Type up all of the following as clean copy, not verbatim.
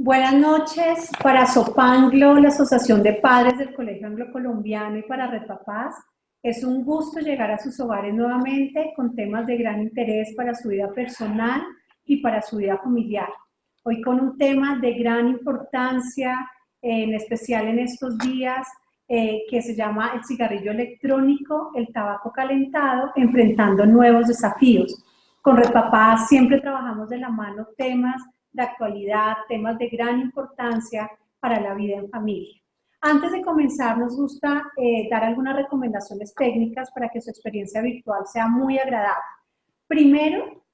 Buenas noches para Sopanglo, la Asociación de Padres del Colegio Anglo Colombiano, y para Red Papás. Es un gusto llegar a sus hogares nuevamente con temas de gran interés para su vida personal y para su vida familiar. Hoy con un tema de gran importancia, en especial en estos días, que se llama el cigarrillo electrónico, el tabaco calentado, enfrentando nuevos desafíos. Con Red Papás siempre trabajamos de la mano temas de actualidad, temas de gran importancia para la vida en familia. Antes de comenzar, nos gusta dar algunas recomendaciones técnicas para que su experiencia virtual sea muy agradable. Primero,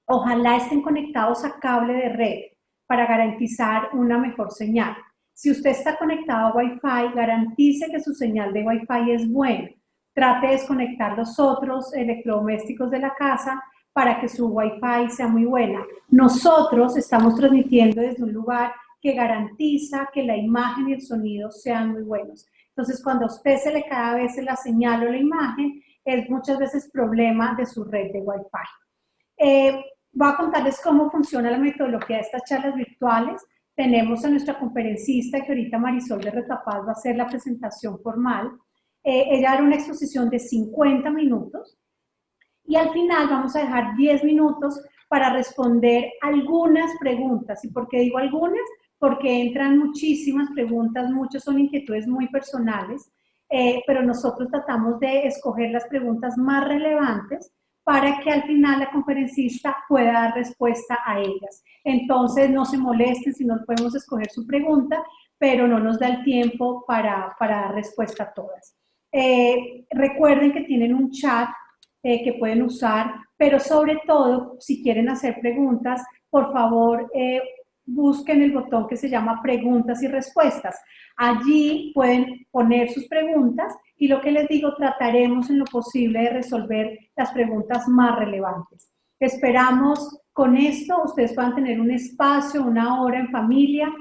ojalá estén conectados a cable de red para garantizar una mejor señal. Si usted está conectado a Wi-Fi, garantice que su señal de Wi-Fi es buena. Trate de desconectar los otros electrodomésticos de la casa para que su Wi-Fi sea muy buena. Nosotros estamos transmitiendo desde un lugar que garantiza que la imagen y el sonido sean muy buenos. Entonces, cuando a usted se le cae a veces la señal o la imagen, es muchas veces problema de su red de Wi-Fi. Voy a contarles cómo funciona la metodología de estas charlas virtuales. Tenemos a nuestra conferencista, que ahorita Marisol de Red Papás va a hacer la presentación formal. Ella hará una exposición de 50 minutos y al final vamos a dejar 10 minutos para responder algunas preguntas. ¿Y por qué digo algunas? Porque entran muchísimas preguntas, muchas son inquietudes muy personales, pero nosotros tratamos de escoger las preguntas más relevantes para que al final la conferencista pueda dar respuesta a ellas. Entonces, no se molesten si no podemos escoger su pregunta, pero no nos da el tiempo para dar respuesta a todas. Recuerden que tienen un chat que pueden usar, pero sobre todo, si quieren hacer preguntas, por favor, busquen el botón que se llama preguntas y respuestas. Allí pueden poner sus preguntas y lo que les digo, trataremos en lo posible de resolver las preguntas más relevantes. Esperamos con esto ustedes puedan tener un espacio, una hora en familia,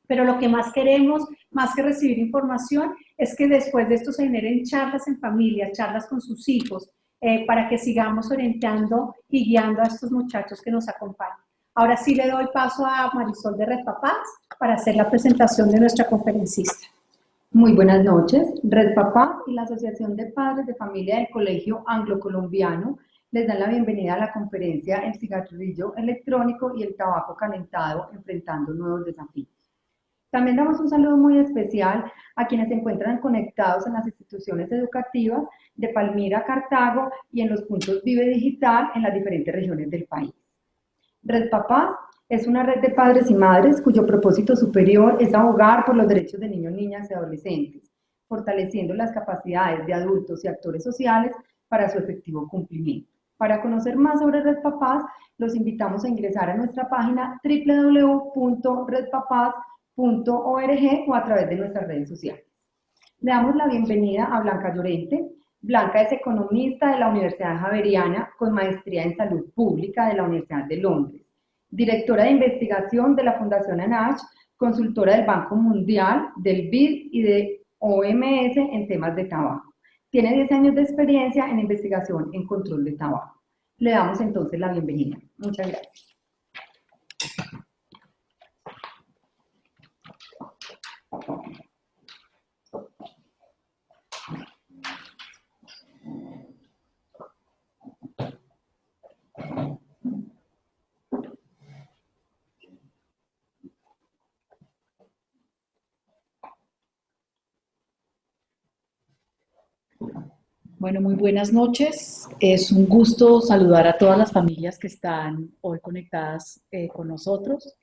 pero lo que más queremos, más que recibir información, es que después de esto se generen charlas en familia, charlas con sus hijos, para que sigamos orientando y guiando a estos muchachos que nos acompañan. Ahora sí le doy paso a Marisol de Red Papás para hacer la presentación de nuestra conferencista. Muy buenas noches. Red Papás y la Asociación de Padres de Familia del Colegio Anglo Colombiano les dan la bienvenida a la conferencia El cigarrillo electrónico y el tabaco calentado, enfrentando nuevos desafíos. También damos un saludo muy especial a quienes se encuentran conectados en las instituciones educativas de Palmira, Cartago y en los puntos Vive Digital en las diferentes regiones del país. Red Papás es una red de padres y madres cuyo propósito superior es abogar por los derechos de niños, niñas y adolescentes, fortaleciendo las capacidades de adultos y actores sociales para su efectivo cumplimiento. Para conocer más sobre Red Papás, los invitamos a ingresar a nuestra página www.redpapás.org o a través de nuestras redes sociales. Le damos la bienvenida a Blanca Llorente. Blanca es economista de la Universidad Javeriana con maestría en salud pública de la Universidad de Londres, directora de investigación de la Fundación ANACH, consultora del Banco Mundial, del BID y de OMS en temas de tabaco. Tiene 10 años de experiencia en investigación en control de tabaco. Le damos entonces la bienvenida. Muchas gracias. Bueno, muy buenas noches. Es un gusto saludar a todas las familias que están hoy conectadas con nosotros.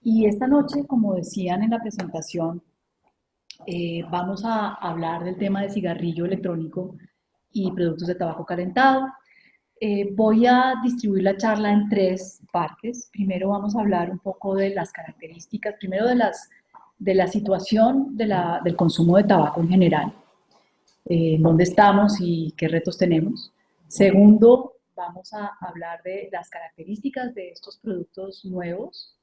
Y esta noche, como decían en la presentación, vamos a hablar del tema de cigarrillo electrónico y productos de tabaco calentado. Voy a distribuir la charla en 3 partes. Primero vamos a hablar un poco de las características, primero de la situación del consumo de tabaco en general. Dónde estamos y qué retos tenemos. Segundo, vamos a hablar de las características de estos productos nuevos,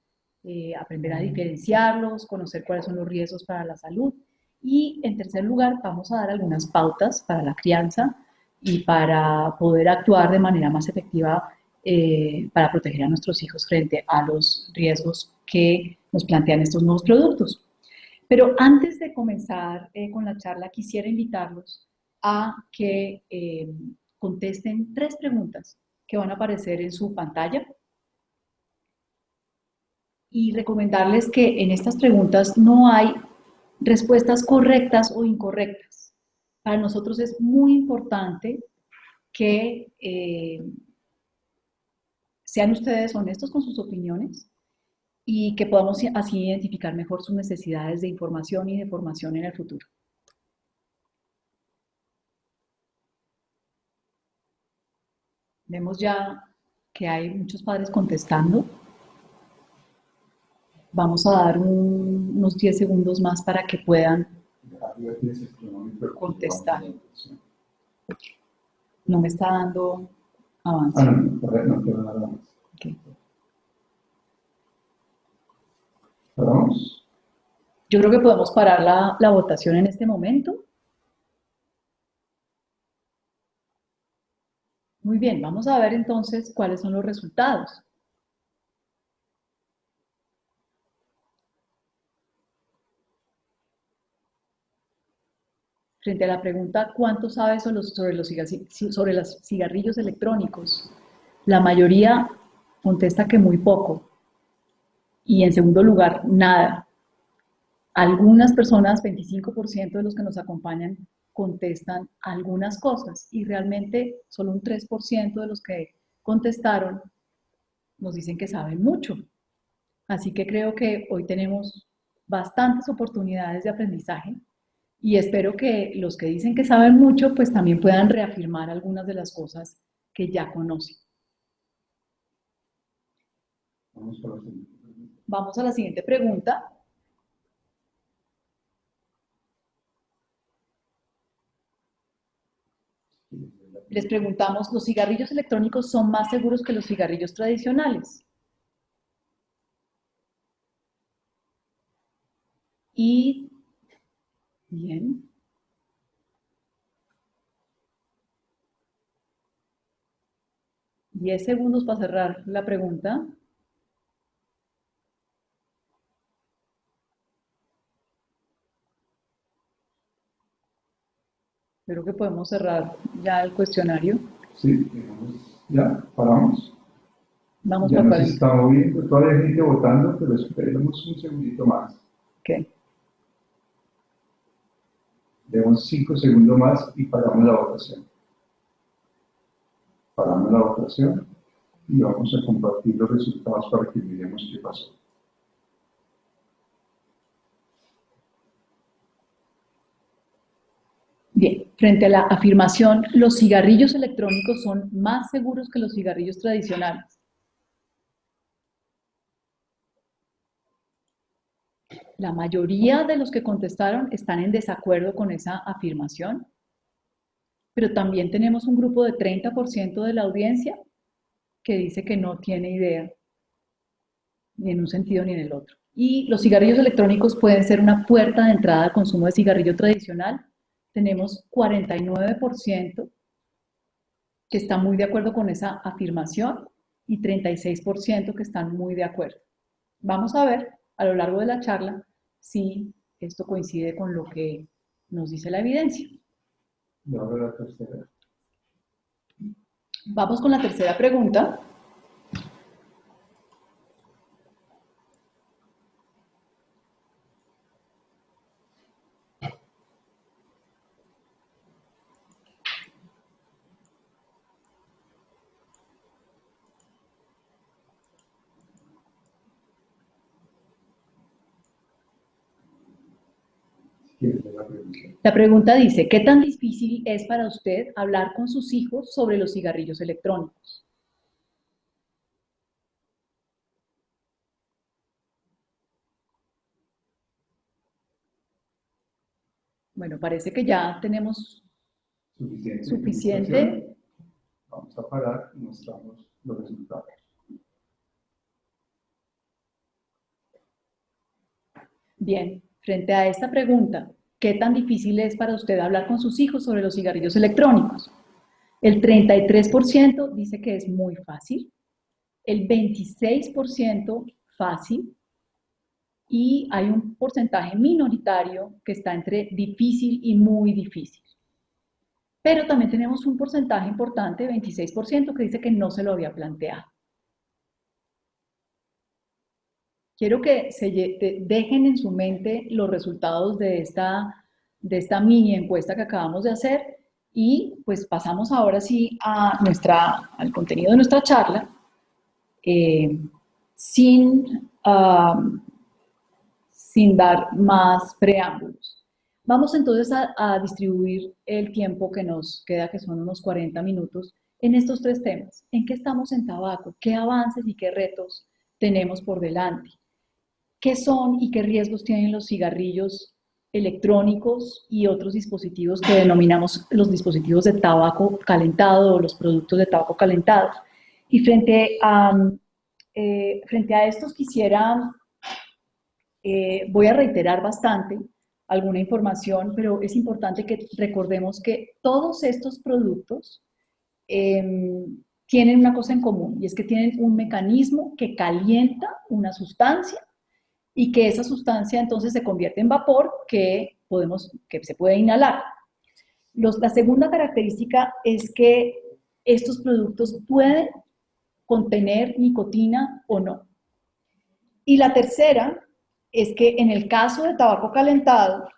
aprender a diferenciarlos, conocer cuáles son los riesgos para la salud. Y en tercer lugar, vamos a dar algunas pautas para la crianza y para poder actuar de manera más efectiva para proteger a nuestros hijos frente a los riesgos que nos plantean estos nuevos productos. Pero antes de comenzar con la charla, quisiera invitarlos a que contesten 3 preguntas que van a aparecer en su pantalla y recomendarles que en estas preguntas no hay respuestas correctas o incorrectas. Para nosotros es muy importante que sean ustedes honestos con sus opiniones y que podamos así identificar mejor sus necesidades de información y de formación en el futuro. Vemos ya que hay muchos padres contestando. Vamos a dar unos 10 segundos más para que puedan contestar. No me está dando avance. No quiero nada más. Okay. ¿Paramos? Yo creo que podemos parar la votación en este momento. Muy bien, vamos a ver entonces cuáles son los resultados. Frente a la pregunta ¿cuánto sabes sobre los cigarrillos electrónicos? La mayoría contesta que muy poco. Y en segundo lugar, nada. Algunas personas, 25% de los que nos acompañan, contestan algunas cosas y realmente solo un 3% de los que contestaron nos dicen que saben mucho. Así que creo que hoy tenemos bastantes oportunidades de aprendizaje y espero que los que dicen que saben mucho pues también puedan reafirmar algunas de las cosas que ya conocen. Vamos a la siguiente pregunta. Les preguntamos, ¿los cigarrillos electrónicos son más seguros que los cigarrillos tradicionales? Y, bien. Diez segundos para cerrar la pregunta. Creo que podemos cerrar ya el cuestionario. Sí, ya, paramos. Vamos Ya para nos está moviendo, todavía hay gente votando, pero esperemos un segundito más. Ok. Demos 5 segundos más y paramos la votación. Paramos la votación y vamos a compartir los resultados para que miremos qué pasó. Bien, frente a la afirmación, los cigarrillos electrónicos son más seguros que los cigarrillos tradicionales. La mayoría de los que contestaron están en desacuerdo con esa afirmación, pero también tenemos un grupo de 30% de la audiencia que dice que no tiene idea, ni en un sentido ni en el otro. Y los cigarrillos electrónicos pueden ser una puerta de entrada al consumo de cigarrillo tradicional. Tenemos 49% que están muy de acuerdo con esa afirmación y 36% que están muy de acuerdo. Vamos a ver a lo largo de la charla si esto coincide con lo que nos dice la evidencia. Y ahora la tercera. Vamos con la tercera pregunta. La pregunta dice, ¿qué tan difícil es para usted hablar con sus hijos sobre los cigarrillos electrónicos? Bueno, parece que ya tenemos suficiente. Vamos a parar y mostramos los resultados. Bien, frente a esta pregunta, ¿qué tan difícil es para usted hablar con sus hijos sobre los cigarrillos electrónicos? El 33% dice que es muy fácil, el 26% fácil, y hay un porcentaje minoritario que está entre difícil y muy difícil. Pero también tenemos un porcentaje importante, 26%, que dice que no se lo había planteado. Quiero que dejen en su mente los resultados de esta mini encuesta que acabamos de hacer y pues pasamos ahora sí al contenido de nuestra charla sin dar más preámbulos. Vamos entonces a distribuir el tiempo que nos queda, que son unos 40 minutos, en estos tres temas. ¿En qué estamos en tabaco? ¿Qué avances y qué retos tenemos por delante? ¿Qué son y qué riesgos tienen los cigarrillos electrónicos y otros dispositivos que denominamos los dispositivos de tabaco calentado o los productos de tabaco calentado? Y frente a estos voy a reiterar bastante alguna información, pero es importante que recordemos que todos estos productos tienen una cosa en común, y es que tienen un mecanismo que calienta una sustancia y que esa sustancia entonces se convierte en vapor que se puede inhalar. La segunda característica es que estos productos pueden contener nicotina o no. Y la tercera es que en el caso de tabaco calentado,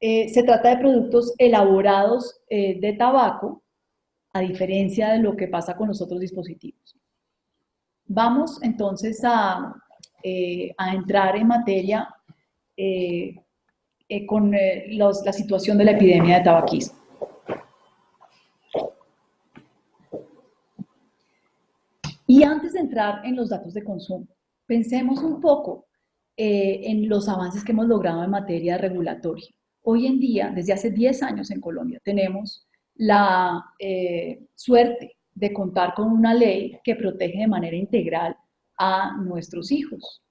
se trata de productos elaborados de tabaco, a diferencia de lo que pasa con los otros dispositivos. Vamos entonces a entrar en materia con la situación de la epidemia de tabaquismo. Y antes de entrar en los datos de consumo, pensemos un poco en los avances que hemos logrado en materia regulatoria. Hoy en día, desde hace 10 años en Colombia, tenemos la suerte de contar con una ley que protege de manera integral a nuestros hijos.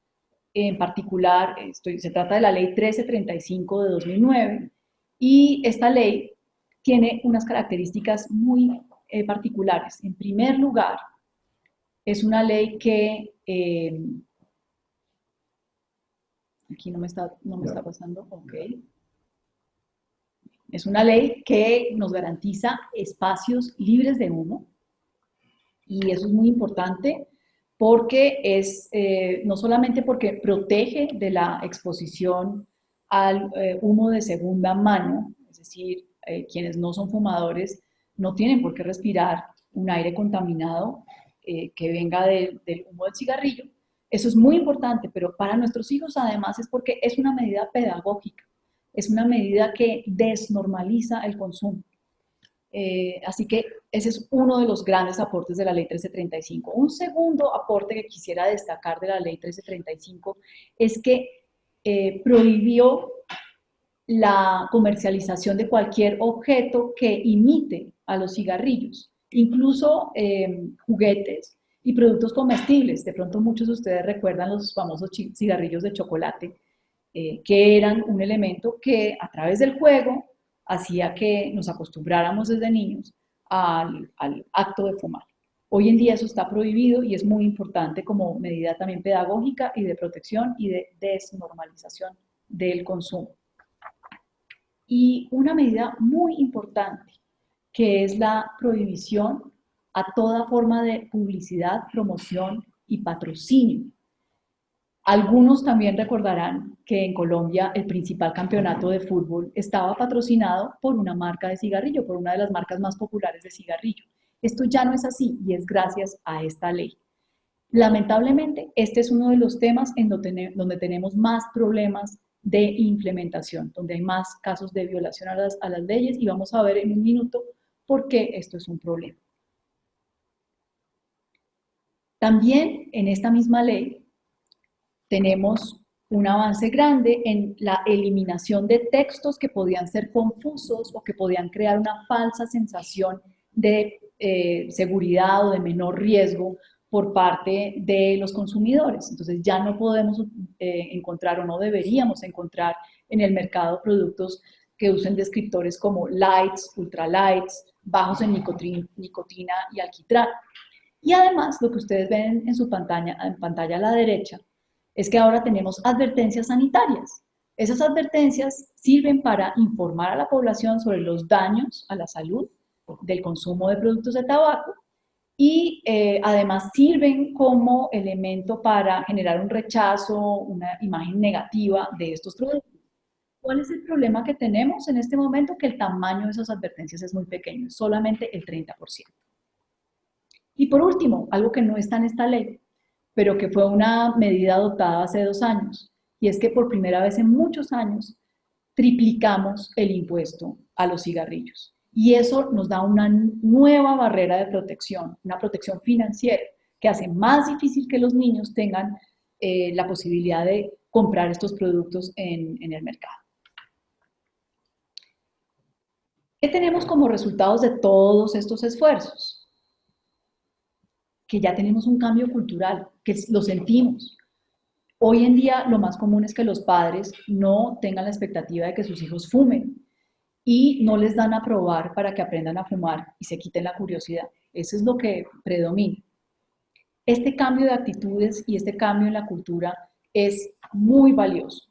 En particular, se trata de la ley 1335 de 2009, y esta ley tiene unas características muy particulares. En primer lugar, es una ley que aquí no me está pasando, ok. Es una ley que nos garantiza espacios libres de humo, y eso es muy importante porque no solamente porque protege de la exposición al humo de segunda mano, es decir, quienes no son fumadores no tienen por qué respirar un aire contaminado que venga del humo del cigarrillo. Eso es muy importante, pero para nuestros hijos además es porque es una medida pedagógica, es una medida que desnormaliza el consumo. Así que ese es uno de los grandes aportes de la ley 1335. Un segundo aporte que quisiera destacar de la ley 1335 es que prohibió la comercialización de cualquier objeto que imite a los cigarrillos, incluso juguetes y productos comestibles. De pronto muchos de ustedes recuerdan los famosos cigarrillos de chocolate, que eran un elemento que a través del juego hacía que nos acostumbráramos desde niños al acto de fumar. Hoy en día eso está prohibido y es muy importante como medida también pedagógica y de protección y de desnormalización del consumo. Y una medida muy importante, que es la prohibición a toda forma de publicidad, promoción y patrocinio. Algunos también recordarán que en Colombia el principal campeonato de fútbol estaba patrocinado por una marca de cigarrillo, por una de las marcas más populares de cigarrillo. Esto ya no es así y es gracias a esta ley. Lamentablemente, este es uno de los temas en donde tenemos más problemas de implementación, donde hay más casos de violación a las leyes, y vamos a ver en un minuto por qué esto es un problema. También en esta misma ley tenemos un avance grande en la eliminación de textos que podían ser confusos o que podían crear una falsa sensación de seguridad o de menor riesgo por parte de los consumidores. Entonces ya no podemos encontrar, o no deberíamos encontrar en el mercado, productos que usen descriptores como lights, ultralights bajos en nicotina y alquitrán. Y además, lo que ustedes ven en pantalla a la derecha, es que ahora tenemos advertencias sanitarias. Esas advertencias sirven para informar a la población sobre los daños a la salud del consumo de productos de tabaco y además sirven como elemento para generar un rechazo, una imagen negativa de estos productos. ¿Cuál es el problema que tenemos en este momento? Que el tamaño de esas advertencias es muy pequeño, solamente el 30%. Y por último, algo que no está en esta ley, pero que fue una medida adoptada hace 2 años, y es que por primera vez en muchos años triplicamos el impuesto a los cigarrillos. Y eso nos da una nueva barrera de protección, una protección financiera, que hace más difícil que los niños tengan la posibilidad de comprar estos productos en el mercado. ¿Qué tenemos como resultados de todos estos esfuerzos? Que ya tenemos un cambio cultural, que lo sentimos. Hoy en día lo más común es que los padres no tengan la expectativa de que sus hijos fumen y no les dan a probar para que aprendan a fumar y se quiten la curiosidad. Eso es lo que predomina. Este cambio de actitudes y este cambio en la cultura es muy valioso.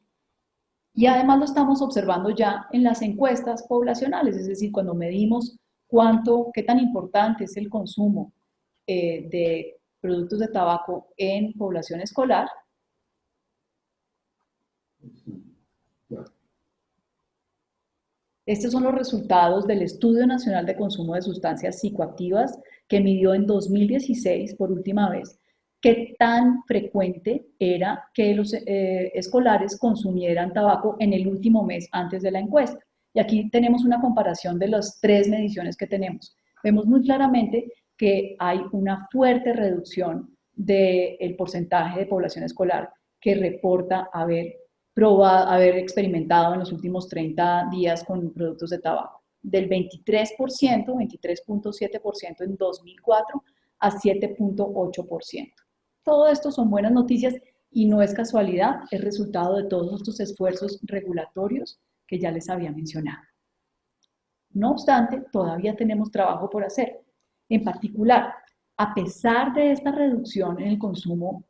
Y además lo estamos observando ya en las encuestas poblacionales, es decir, cuando medimos qué tan importante es el consumo de productos de tabaco en población escolar. Estos son los resultados del Estudio Nacional de Consumo de Sustancias Psicoactivas que midió en 2016 por última vez qué tan frecuente era que los escolares consumieran tabaco en el último mes antes de la encuesta. Y aquí tenemos una comparación de las 3 mediciones que tenemos. Vemos muy claramente que hay una fuerte reducción del porcentaje de población escolar que reporta haber experimentado en los últimos 30 días con productos de tabaco. Del 23%, 23.7% en 2004 a 7.8%. Todo esto son buenas noticias y no es casualidad, es resultado de todos estos esfuerzos regulatorios que ya les había mencionado. No obstante, todavía tenemos trabajo por hacer. En particular, a pesar de esta reducción en el consumo,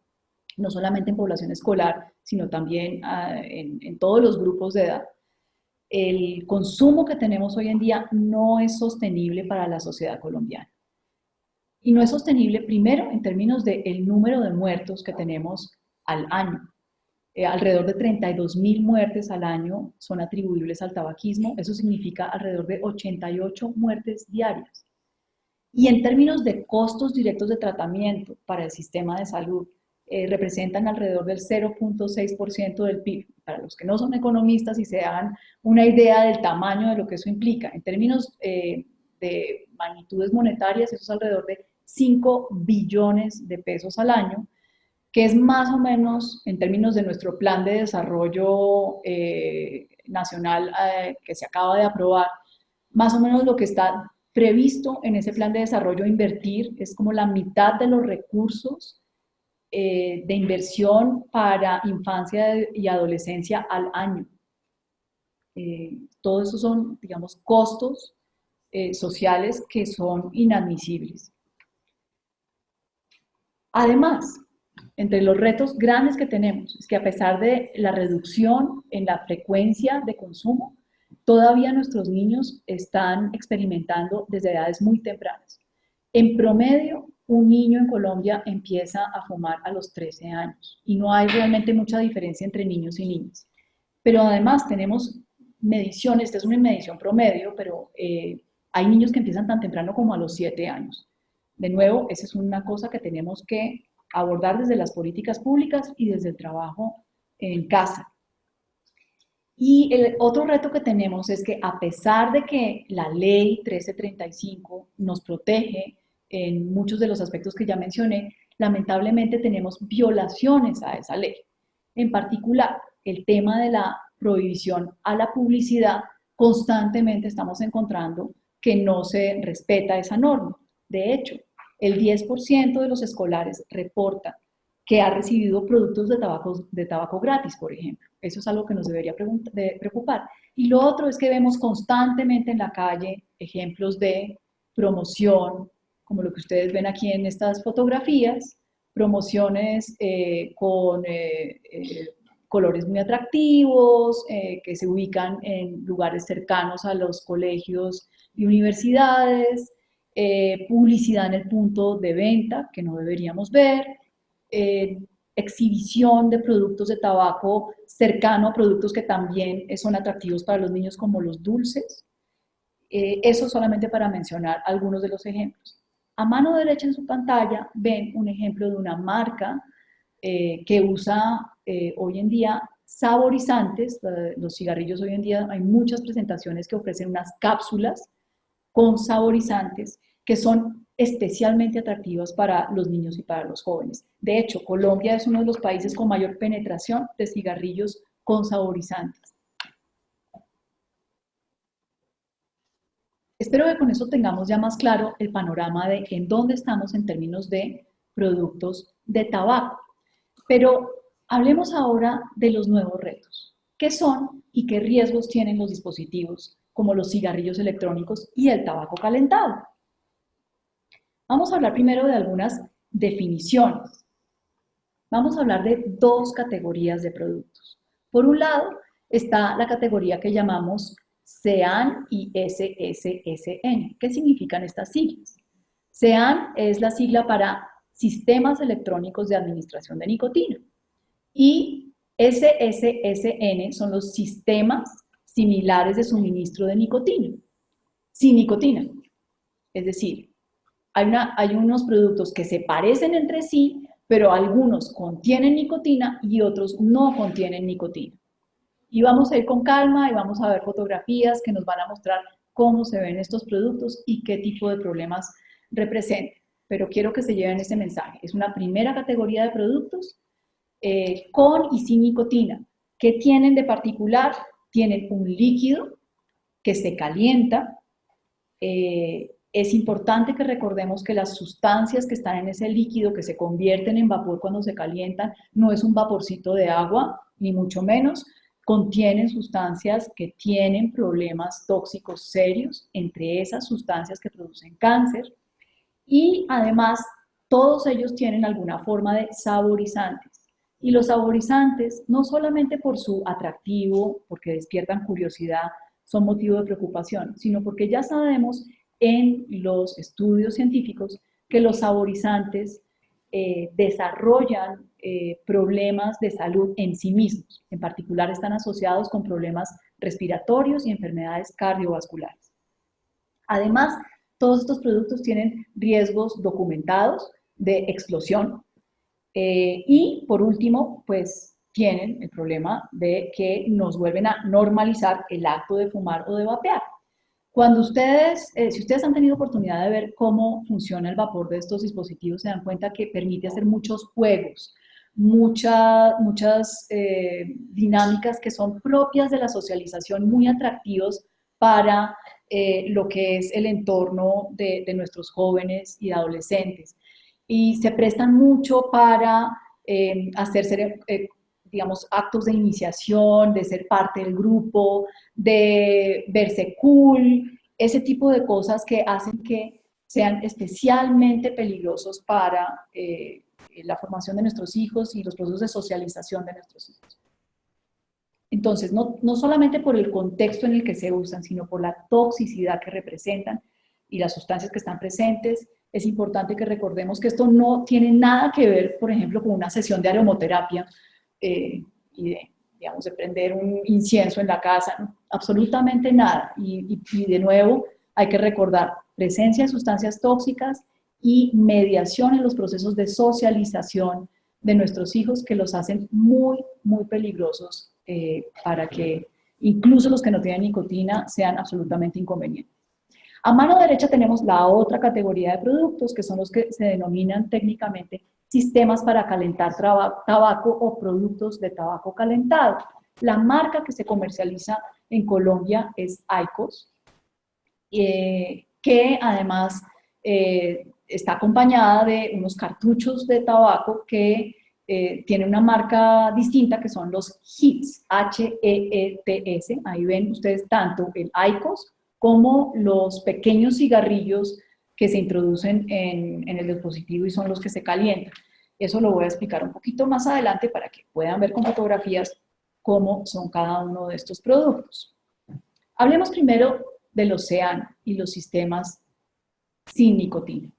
no solamente en población escolar, sino también en todos los grupos de edad, el consumo que tenemos hoy en día no es sostenible para la sociedad colombiana. Y no es sostenible, primero, en términos del número de muertos que tenemos al año. Alrededor de 32.000 muertes al año son atribuibles al tabaquismo. Eso significa alrededor de 88 muertes diarias. Y en términos de costos directos de tratamiento para el sistema de salud, representan alrededor del 0.6% del PIB. Para los que no son economistas y se hagan una idea del tamaño de lo que eso implica, en términos de magnitudes monetarias, eso es alrededor de 5 billones de pesos al año, que es más o menos, en términos de nuestro plan de desarrollo nacional que se acaba de aprobar, más o menos lo que está previsto en ese plan de desarrollo invertir es como la mitad de los recursos de inversión para infancia y adolescencia al año. Todo eso son, digamos, costos sociales que son inadmisibles. Además, entre los retos grandes que tenemos es que a pesar de la reducción en la frecuencia de consumo, todavía nuestros niños están experimentando desde edades muy tempranas. En promedio, un niño en Colombia empieza a fumar a los 13 años y no hay realmente mucha diferencia entre niños y niñas. Pero además tenemos mediciones, esta es una medición promedio, pero hay niños que empiezan tan temprano como a los 7 años. De nuevo, esa es una cosa que tenemos que abordar desde las políticas públicas y desde el trabajo en casa. Y el otro reto que tenemos es que a pesar de que la ley 1335 nos protege en muchos de los aspectos que ya mencioné, lamentablemente tenemos violaciones a esa ley. En particular, el tema de la prohibición a la publicidad, constantemente estamos encontrando que no se respeta esa norma. De hecho, el 10% de los escolares reportan que ha recibido productos de tabaco gratis, por ejemplo. Eso es algo que nos debería preocupar. Y lo otro es que vemos constantemente en la calle ejemplos de promoción, como lo que ustedes ven aquí en estas fotografías, promociones con colores muy atractivos, que se ubican en lugares cercanos a los colegios y universidades, publicidad en el punto de venta, que no deberíamos ver, exhibición de productos de tabaco cercano a productos que también son atractivos para los niños, como los dulces. Eso solamente para mencionar algunos de los ejemplos. A mano derecha en su pantalla ven un ejemplo de una marca que usa hoy en día saborizantes. Los cigarrillos hoy en día hay muchas presentaciones que ofrecen unas cápsulas con saborizantes que son especialmente atractivas para los niños y para los jóvenes. De hecho, Colombia es uno de los países con mayor penetración de cigarrillos con saborizantes. Espero que con eso tengamos ya más claro el panorama de en dónde estamos en términos de productos de tabaco. Pero hablemos ahora de los nuevos retos. ¿Qué son y qué riesgos tienen los dispositivos como los cigarrillos electrónicos y el tabaco calentado? Vamos a hablar primero de algunas definiciones. Vamos a hablar de dos categorías de productos. Por un lado está la categoría que llamamos CEAN y SSSN. ¿Qué significan estas siglas? CEAN es la sigla para Sistemas Electrónicos de Administración de Nicotina y SSSN son los sistemas similares de suministro de nicotina, sin nicotina. Es decir, hay unos productos que se parecen entre sí, pero algunos contienen nicotina y otros no contienen nicotina. Y vamos a ir con calma y vamos a ver fotografías que nos van a mostrar cómo se ven estos productos y qué tipo de problemas representan. Pero quiero que se lleven ese mensaje. Es una primera categoría de productos con y sin nicotina. ¿Qué tienen de particular? Tienen un líquido que se calienta. Es importante que recordemos que las sustancias que están en ese líquido, que se convierten en vapor cuando se calientan, no es un vaporcito de agua, ni mucho menos. Contienen sustancias que tienen problemas tóxicos serios, entre esas sustancias que producen cáncer, y además todos ellos tienen alguna forma de saborizantes. Y los saborizantes, no solamente por su atractivo, porque despiertan curiosidad, son motivo de preocupación, sino porque ya sabemos en los estudios científicos que los saborizantes desarrollan problemas de salud en sí mismos. En particular están asociados con problemas respiratorios y enfermedades cardiovasculares. Además, todos estos productos tienen riesgos documentados de explosión y, por último, pues tienen el problema de que nos vuelven a normalizar el acto de fumar o de vapear. Cuando ustedes, si ustedes han tenido oportunidad de ver cómo funciona el vapor de estos dispositivos, se dan cuenta que permite hacer muchos juegos, muchas dinámicas que son propias de la socialización, muy atractivos para lo que es el entorno de nuestros jóvenes y adolescentes. Y se prestan mucho para hacer, digamos, actos de iniciación, de ser parte del grupo, de verse cool, ese tipo de cosas que hacen que sean especialmente peligrosos para la formación de nuestros hijos y los procesos de socialización de nuestros hijos. Entonces, no solamente por el contexto en el que se usan, sino por la toxicidad que representan y las sustancias que están presentes, es importante que recordemos que esto no tiene nada que ver, por ejemplo, con una sesión de aromaterapia y digamos, de prender un incienso en la casa, ¿no? Absolutamente nada. Y de nuevo, hay que recordar presencia de sustancias tóxicas y mediación en los procesos de socialización de nuestros hijos que los hacen muy, muy peligrosos para que incluso los que no tienen nicotina sean absolutamente inconvenientes. A mano derecha tenemos la otra categoría de productos, que son los que se denominan técnicamente sistemas para calentar tabaco o productos de tabaco calentado. La marca que se comercializa en Colombia es IQOS, que además está acompañada de unos cartuchos de tabaco que tiene una marca distinta, que son los HEETS, H-E-E-T-S. Ahí ven ustedes tanto el IQOS cómo los pequeños cigarrillos que se introducen en el dispositivo y son los que se calientan. Eso lo voy a explicar un poquito más adelante para que puedan ver con fotografías cómo son cada uno de estos productos. Hablemos primero del océano y los sistemas sin nicotina.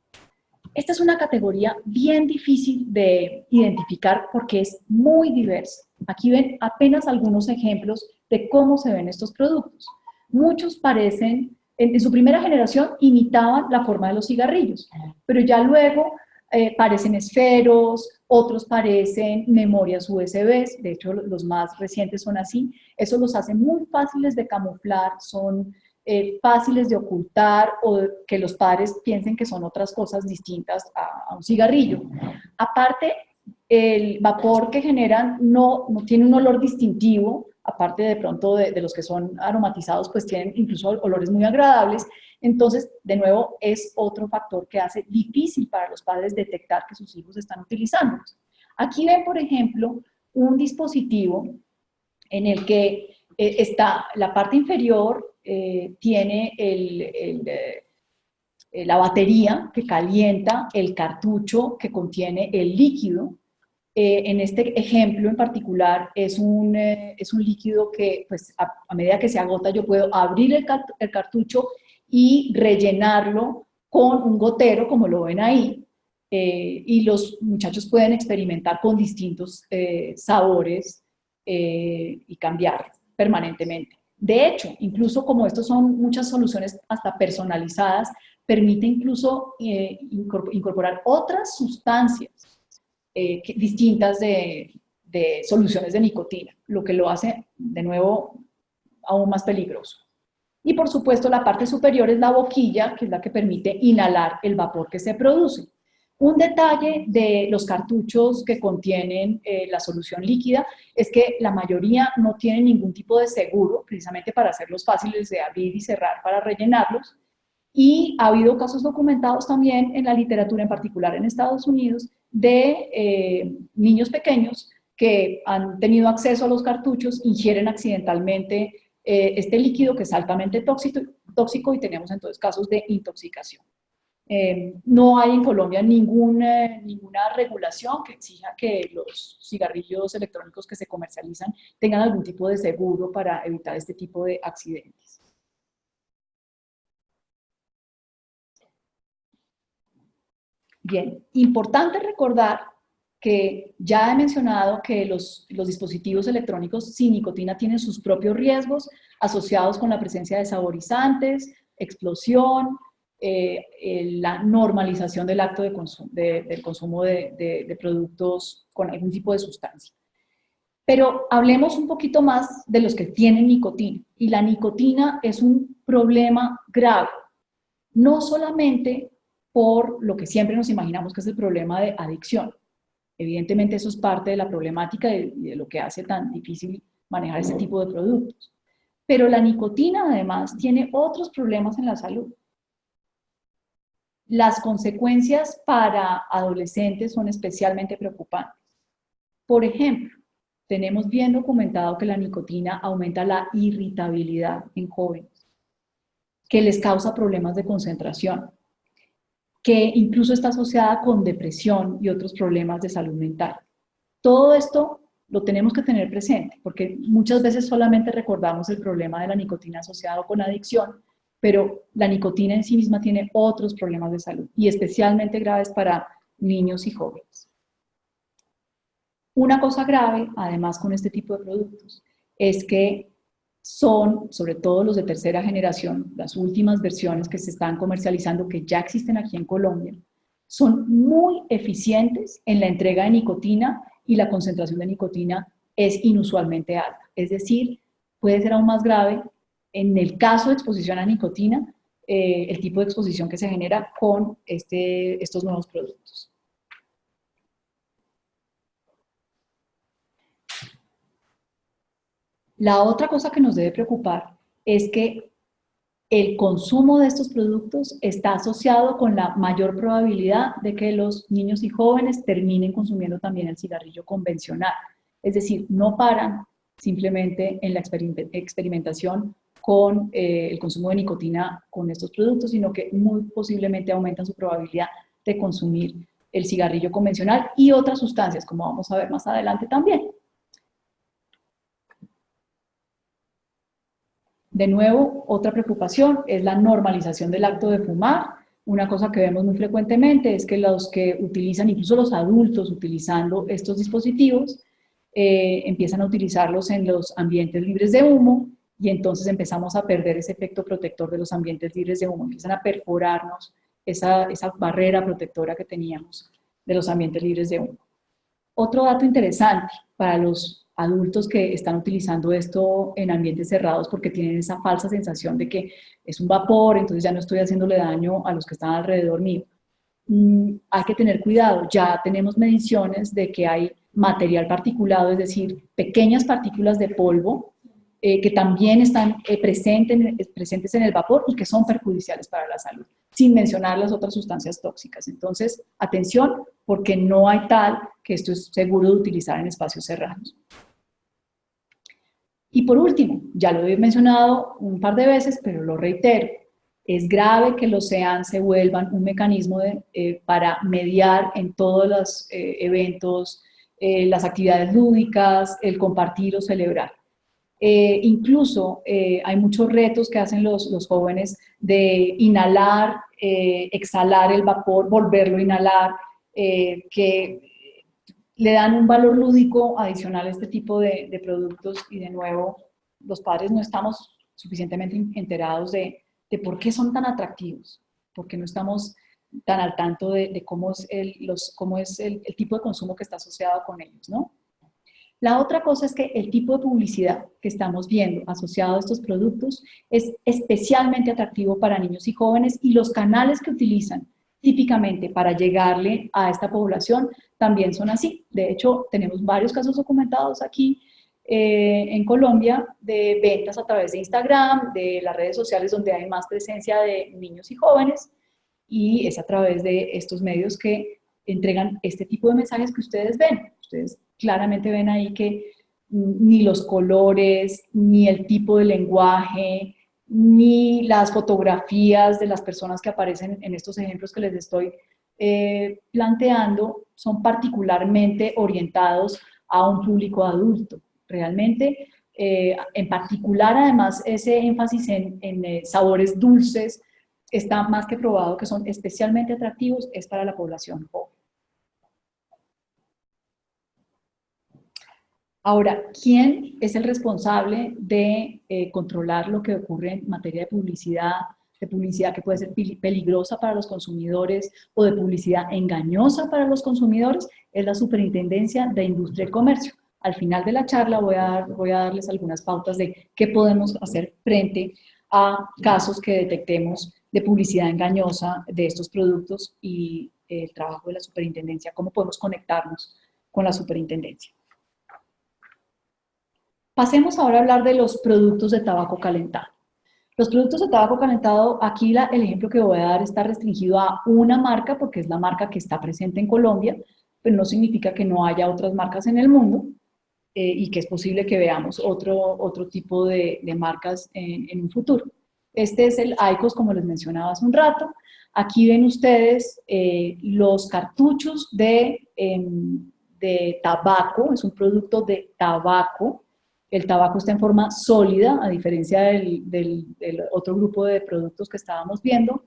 Esta es una categoría bien difícil de identificar porque es muy diversa. Aquí ven apenas algunos ejemplos de cómo se ven estos productos. Muchos parecen, en su primera generación, imitaban la forma de los cigarrillos, pero ya luego parecen esferos, otros parecen memorias USB, de hecho los más recientes son así. Eso los hace muy fáciles de camuflar, son fáciles de ocultar o que los padres piensen que son otras cosas distintas a un cigarrillo. Aparte, el vapor que generan no tiene un olor distintivo, aparte de pronto de los que son aromatizados, pues tienen incluso olores muy agradables. Entonces, de nuevo, es otro factor que hace difícil para los padres detectar que sus hijos están utilizándolos. Aquí ven, por ejemplo, un dispositivo en el que está la parte inferior, tiene la batería que calienta el cartucho que contiene el líquido. En este ejemplo en particular es un líquido que pues, a medida que se agota yo puedo abrir el cartucho y rellenarlo con un gotero, como lo ven ahí, y los muchachos pueden experimentar con distintos sabores y cambiar permanentemente. De hecho, incluso como estos son muchas soluciones hasta personalizadas, permite incluso incorporar otras sustancias distintas de soluciones de nicotina, lo que lo hace, de nuevo, aún más peligroso. Y por supuesto, la parte superior es la boquilla, que es la que permite inhalar el vapor que se produce. Un detalle de los cartuchos que contienen la solución líquida es que la mayoría no tienen ningún tipo de seguro, precisamente para hacerlos fáciles de abrir y cerrar para rellenarlos. Y ha habido casos documentados también en la literatura, en particular en Estados Unidos, de niños pequeños que han tenido acceso a los cartuchos, ingieren accidentalmente este líquido que es altamente tóxico y tenemos entonces casos de intoxicación. No hay en Colombia ninguna regulación que exija que los cigarrillos electrónicos que se comercializan tengan algún tipo de seguro para evitar este tipo de accidentes. Bien, importante recordar que ya he mencionado que los dispositivos electrónicos sin nicotina tienen sus propios riesgos asociados con la presencia de saborizantes, explosión, la normalización del acto del consumo de productos con algún tipo de sustancia. Pero hablemos un poquito más de los que tienen nicotina. Y la nicotina es un problema grave, no solamente por lo que siempre nos imaginamos que es el problema de adicción. Evidentemente eso es parte de la problemática de lo que hace tan difícil manejar este tipo de productos. Pero la nicotina además tiene otros problemas en la salud. Las consecuencias para adolescentes son especialmente preocupantes. Por ejemplo, tenemos bien documentado que la nicotina aumenta la irritabilidad en jóvenes, que les causa problemas de concentración, que incluso está asociada con depresión y otros problemas de salud mental. Todo esto lo tenemos que tener presente, porque muchas veces solamente recordamos el problema de la nicotina asociado con adicción, pero la nicotina en sí misma tiene otros problemas de salud, y especialmente graves para niños y jóvenes. Una cosa grave, además, con este tipo de productos, es que son, sobre todo los de tercera generación, las últimas versiones que se están comercializando, que ya existen aquí en Colombia, son muy eficientes en la entrega de nicotina y la concentración de nicotina es inusualmente alta. Es decir, puede ser aún más grave en el caso de exposición a nicotina, el tipo de exposición que se genera con estos nuevos productos. La otra cosa que nos debe preocupar es que el consumo de estos productos está asociado con la mayor probabilidad de que los niños y jóvenes terminen consumiendo también el cigarrillo convencional. Es decir, no paran simplemente en la experimentación con el consumo de nicotina con estos productos, sino que muy posiblemente aumentan su probabilidad de consumir el cigarrillo convencional y otras sustancias, como vamos a ver más adelante también. De nuevo, otra preocupación es la normalización del acto de fumar. Una cosa que vemos muy frecuentemente es que los que utilizan, incluso los adultos utilizando estos dispositivos, empiezan a utilizarlos en los ambientes libres de humo y entonces empezamos a perder ese efecto protector de los ambientes libres de humo, empiezan a perforarnos esa barrera protectora que teníamos de los ambientes libres de humo. Otro dato interesante para los adultos que están utilizando esto en ambientes cerrados porque tienen esa falsa sensación de que es un vapor, entonces ya no estoy haciéndole daño a los que están alrededor mío. Hay que tener cuidado, ya tenemos mediciones de que hay material particulado, es decir, pequeñas partículas de polvo que también están presentes en el vapor y que son perjudiciales para la salud, sin mencionar las otras sustancias tóxicas. Entonces, atención, porque no hay tal que esto es seguro de utilizar en espacios cerrados. Y por último, ya lo he mencionado un par de veces, pero lo reitero, es grave que los SEAN se vuelvan un mecanismo para mediar en todos los eventos, las actividades lúdicas, el compartir o celebrar. Incluso hay muchos retos que hacen los jóvenes de inhalar, exhalar el vapor, volverlo a inhalar, que le dan un valor lúdico adicional a este tipo de productos y de nuevo los padres no estamos suficientemente enterados de por qué son tan atractivos, porque no estamos tan al tanto de cómo es, el tipo de consumo que está asociado con ellos, ¿no? La otra cosa es que el tipo de publicidad que estamos viendo asociado a estos productos es especialmente atractivo para niños y jóvenes y los canales que utilizan típicamente para llegarle a esta población también son así. De hecho, tenemos varios casos documentados aquí en Colombia de ventas a través de Instagram, de las redes sociales donde hay más presencia de niños y jóvenes y es a través de estos medios que entregan este tipo de mensajes que ustedes ven. Ustedes claramente ven ahí que ni los colores, ni el tipo de lenguaje, ni las fotografías de las personas que aparecen en estos ejemplos que les estoy planteando son particularmente orientados a un público adulto. Realmente, en particular, además, ese énfasis en sabores dulces está más que probado que son especialmente atractivos, es para la población joven. Ahora, ¿quién es el responsable de controlar lo que ocurre en materia de publicidad que puede ser peligrosa para los consumidores o de publicidad engañosa para los consumidores? Es la Superintendencia de Industria y Comercio. Al final de la charla voy a darles algunas pautas de qué podemos hacer frente a casos que detectemos de publicidad engañosa de estos productos y el trabajo de la Superintendencia, cómo podemos conectarnos con la Superintendencia. Pasemos ahora a hablar de los productos de tabaco calentado. Los productos de tabaco calentado, aquí el ejemplo que voy a dar está restringido a una marca porque es la marca que está presente en Colombia, pero no significa que no haya otras marcas en el mundo y que es posible que veamos otro tipo de marcas en un futuro. Este es el IQOS, como les mencionaba hace un rato. Aquí ven ustedes los cartuchos de tabaco, es un producto de tabaco. El tabaco está en forma sólida, a diferencia del otro grupo de productos que estábamos viendo.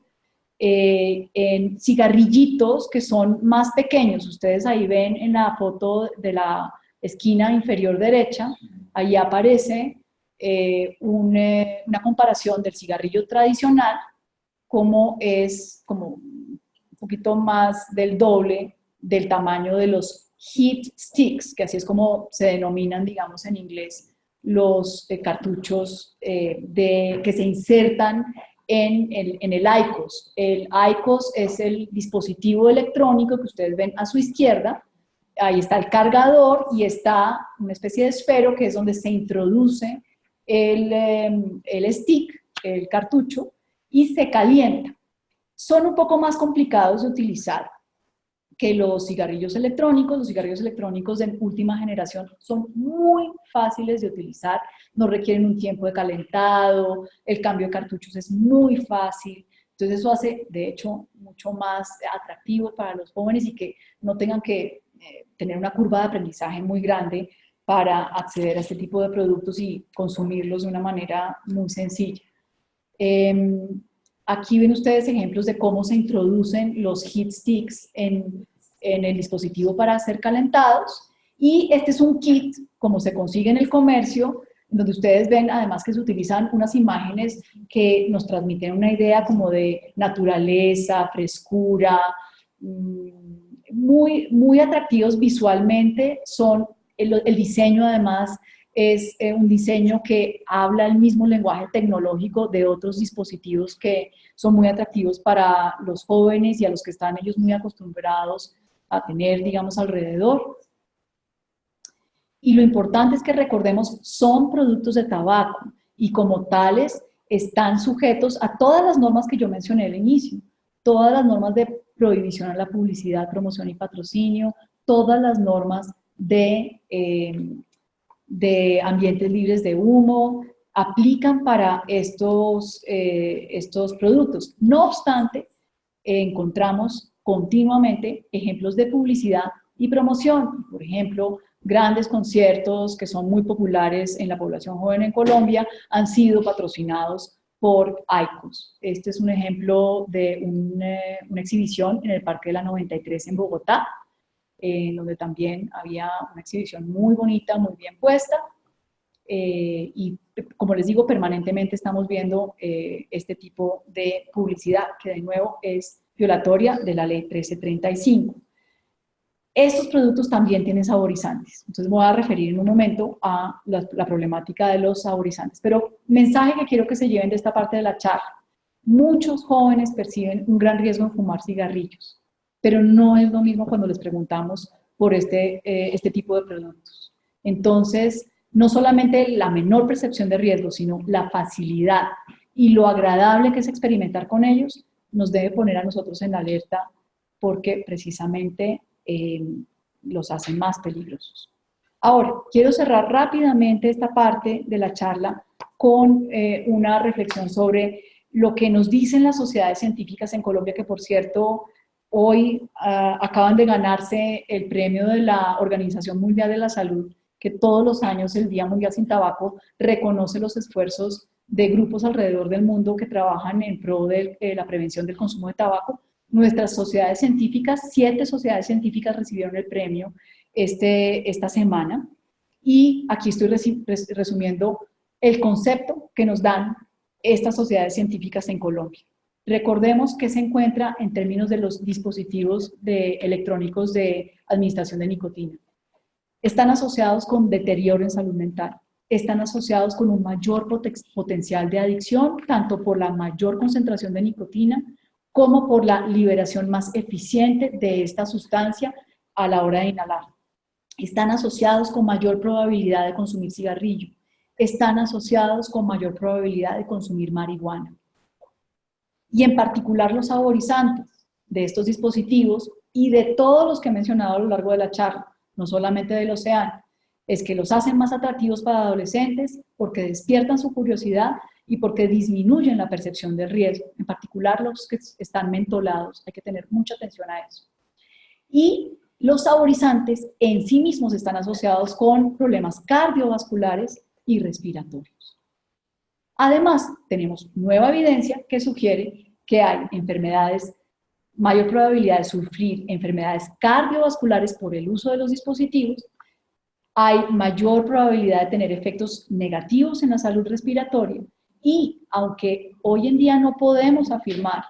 En cigarrillitos que son más pequeños, ustedes ahí ven en la foto de la esquina inferior derecha, ahí aparece una comparación del cigarrillo tradicional, como es como un poquito más del doble del tamaño de los heat sticks, que así es como se denominan, digamos, en inglés, los cartuchos que se insertan en el IQOS. El IQOS es el dispositivo electrónico que ustedes ven a su izquierda. Ahí está el cargador y está una especie de esfero que es donde se introduce el stick, el cartucho, y se calienta. Son un poco más complicados de utilizar que los cigarrillos electrónicos de última generación son muy fáciles de utilizar, no requieren un tiempo de calentado, el cambio de cartuchos es muy fácil, entonces eso hace de hecho mucho más atractivo para los jóvenes y que no tengan que tener una curva de aprendizaje muy grande para acceder a este tipo de productos y consumirlos de una manera muy sencilla. Aquí ven ustedes ejemplos de cómo se introducen los heat sticks en el dispositivo para ser calentados, y este es un kit, como se consigue en el comercio, donde ustedes ven además que se utilizan unas imágenes que nos transmiten una idea como de naturaleza, frescura, muy atractivos visualmente, son el diseño además es un diseño que habla el mismo lenguaje tecnológico de otros dispositivos que son muy atractivos para los jóvenes y a los que están ellos muy acostumbrados a tener, digamos, alrededor. Y lo importante es que recordemos, son productos de tabaco y como tales están sujetos a todas las normas que yo mencioné al inicio, todas las normas de prohibición a la publicidad, promoción y patrocinio, todas las normas de ambientes libres de humo, aplican para estos productos. No obstante, encontramos continuamente ejemplos de publicidad y promoción. Por ejemplo, grandes conciertos que son muy populares en la población joven en Colombia han sido patrocinados por IQOS. Este es un ejemplo de una exhibición en el Parque de la 93 en Bogotá, donde también había una exhibición muy bonita, muy bien puesta, y como les digo, permanentemente estamos viendo este tipo de publicidad, que de nuevo es violatoria de la ley 1335. Estos productos también tienen saborizantes, entonces me voy a referir en un momento a la problemática de los saborizantes, pero mensaje que quiero que se lleven de esta parte de la charla: muchos jóvenes perciben un gran riesgo en fumar cigarrillos, pero no es lo mismo cuando les preguntamos por este tipo de productos. Entonces, no solamente la menor percepción de riesgo, sino la facilidad y lo agradable que es experimentar con ellos, nos debe poner a nosotros en alerta, porque precisamente los hacen más peligrosos. Ahora, quiero cerrar rápidamente esta parte de la charla con una reflexión sobre lo que nos dicen las sociedades científicas en Colombia, que por cierto, hoy acaban de ganarse el premio de la Organización Mundial de la Salud, que todos los años el Día Mundial Sin Tabaco reconoce los esfuerzos de grupos alrededor del mundo que trabajan en pro de la prevención del consumo de tabaco. Nuestras sociedades científicas, 7 sociedades científicas recibieron el premio esta semana, y aquí estoy resumiendo el concepto que nos dan estas sociedades científicas en Colombia. Recordemos que se encuentra en términos de los dispositivos electrónicos de administración de nicotina. Están asociados con deterioro en salud mental, están asociados con un mayor potencial de adicción, tanto por la mayor concentración de nicotina como por la liberación más eficiente de esta sustancia a la hora de inhalar. Están asociados con mayor probabilidad de consumir cigarrillo, están asociados con mayor probabilidad de consumir marihuana. Y en particular los saborizantes de estos dispositivos y de todos los que he mencionado a lo largo de la charla, no solamente del océano, es que los hacen más atractivos para adolescentes porque despiertan su curiosidad y porque disminuyen la percepción del riesgo, en particular los que están mentolados. Hay que tener mucha atención a eso. Y los saborizantes en sí mismos están asociados con problemas cardiovasculares y respiratorios. Además, tenemos nueva evidencia que sugiere que hay mayor probabilidad de sufrir enfermedades cardiovasculares por el uso de los dispositivos, hay mayor probabilidad de tener efectos negativos en la salud respiratoria, y aunque hoy en día no podemos afirmar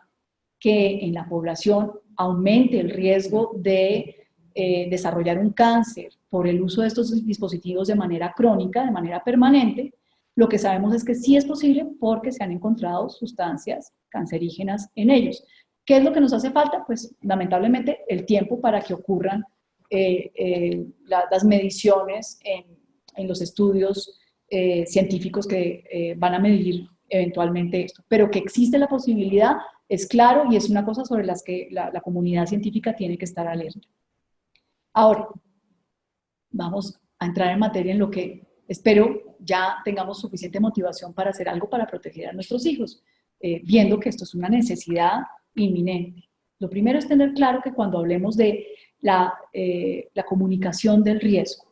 que en la población aumente el riesgo de desarrollar un cáncer por el uso de estos dispositivos de manera crónica, de manera permanente, lo que sabemos es que sí es posible porque se han encontrado sustancias cancerígenas en ellos. ¿Qué es lo que nos hace falta? Pues lamentablemente el tiempo para que ocurran las mediciones en los estudios científicos que van a medir eventualmente esto. Pero que existe la posibilidad es claro y es una cosa sobre las que la comunidad científica tiene que estar alerta. Ahora, vamos a entrar en materia en lo que espero ya tengamos suficiente motivación para hacer algo para proteger a nuestros hijos, viendo que esto es una necesidad inminente. Lo primero es tener claro que cuando hablemos de la comunicación del riesgo,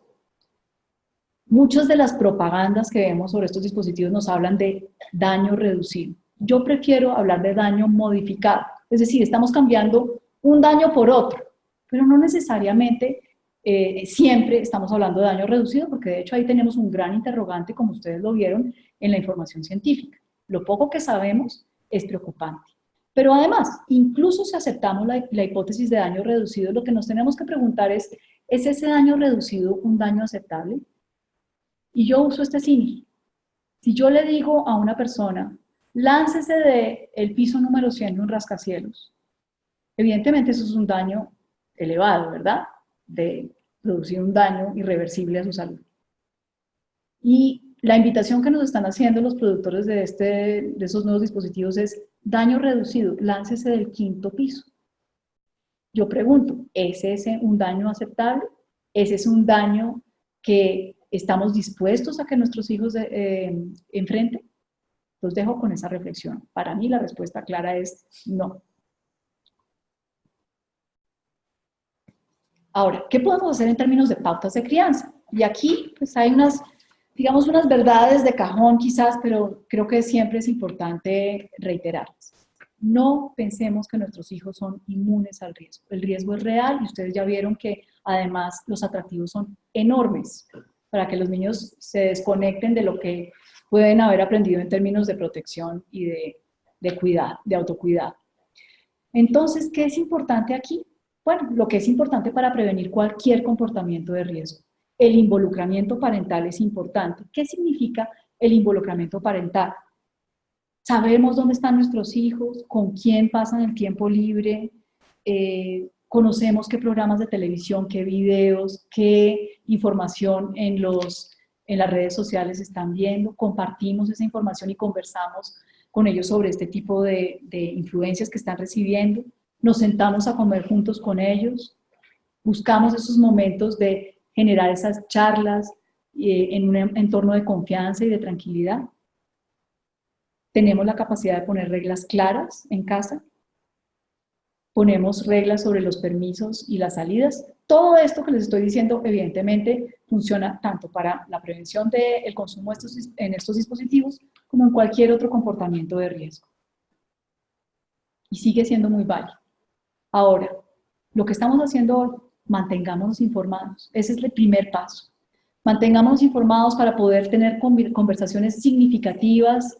muchas de las propagandas que vemos sobre estos dispositivos nos hablan de daño reducido. Yo prefiero hablar de daño modificado, es decir, estamos cambiando un daño por otro, pero no necesariamente siempre estamos hablando de daño reducido, porque de hecho ahí tenemos un gran interrogante, como ustedes lo vieron en la información científica. Lo poco que sabemos es preocupante. Pero además, incluso si aceptamos la hipótesis de daño reducido, lo que nos tenemos que preguntar ¿es ese daño reducido un daño aceptable? Y yo uso este símil. Si yo le digo a una persona, láncese del piso número 100 de un rascacielos, evidentemente eso es un daño elevado, ¿verdad? De producir un daño irreversible a su salud. Y la invitación que nos están haciendo los productores de esos nuevos dispositivos es daño reducido, láncese del 5º piso. Yo pregunto, ¿es ese un daño aceptable? ¿Ese es un daño que estamos dispuestos a que nuestros hijos enfrenten? Los dejo con esa reflexión. Para mí la respuesta clara es no. Ahora, ¿qué podemos hacer en términos de pautas de crianza? Y aquí pues hay unas verdades de cajón quizás, pero creo que siempre es importante reiterarlas. No pensemos que nuestros hijos son inmunes al riesgo. El riesgo es real y ustedes ya vieron que además los atractivos son enormes para que los niños se desconecten de lo que pueden haber aprendido en términos de protección y de cuidado, de autocuidado. Entonces, ¿qué es importante aquí? Bueno, lo que es importante para prevenir cualquier comportamiento de riesgo. El involucramiento parental es importante. ¿Qué significa el involucramiento parental? Sabemos dónde están nuestros hijos, con quién pasan el tiempo libre, conocemos qué programas de televisión, qué videos, qué información en las redes sociales están viendo, compartimos esa información y conversamos con ellos sobre este tipo de influencias que están recibiendo, nos sentamos a comer juntos con ellos, buscamos esos momentos de generar esas charlas en un entorno de confianza y de tranquilidad. Tenemos la capacidad de poner reglas claras en casa, ponemos reglas sobre los permisos y las salidas. Todo esto que les estoy diciendo evidentemente funciona tanto para la prevención del consumo en estos dispositivos como en cualquier otro comportamiento de riesgo. Y sigue siendo muy válido. Ahora, lo que estamos haciendo hoy, mantengámonos informados. Ese es el primer paso. Mantengámonos informados para poder tener conversaciones significativas,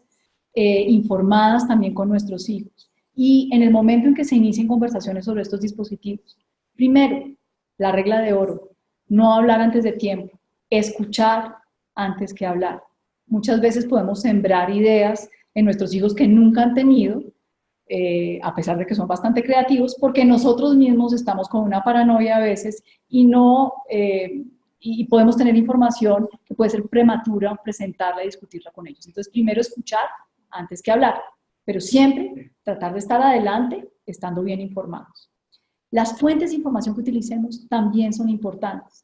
informadas también con nuestros hijos. Y en el momento en que se inicien conversaciones sobre estos dispositivos, primero, la regla de oro, no hablar antes de tiempo, escuchar antes que hablar. Muchas veces podemos sembrar ideas en nuestros hijos que nunca han tenido, a pesar de que son bastante creativos, porque nosotros mismos estamos con una paranoia a veces y podemos tener información que puede ser prematura, presentarla y discutirla con ellos. Entonces, primero escuchar antes que hablar, pero siempre tratar de estar adelante estando bien informados. Las fuentes de información que utilicemos también son importantes.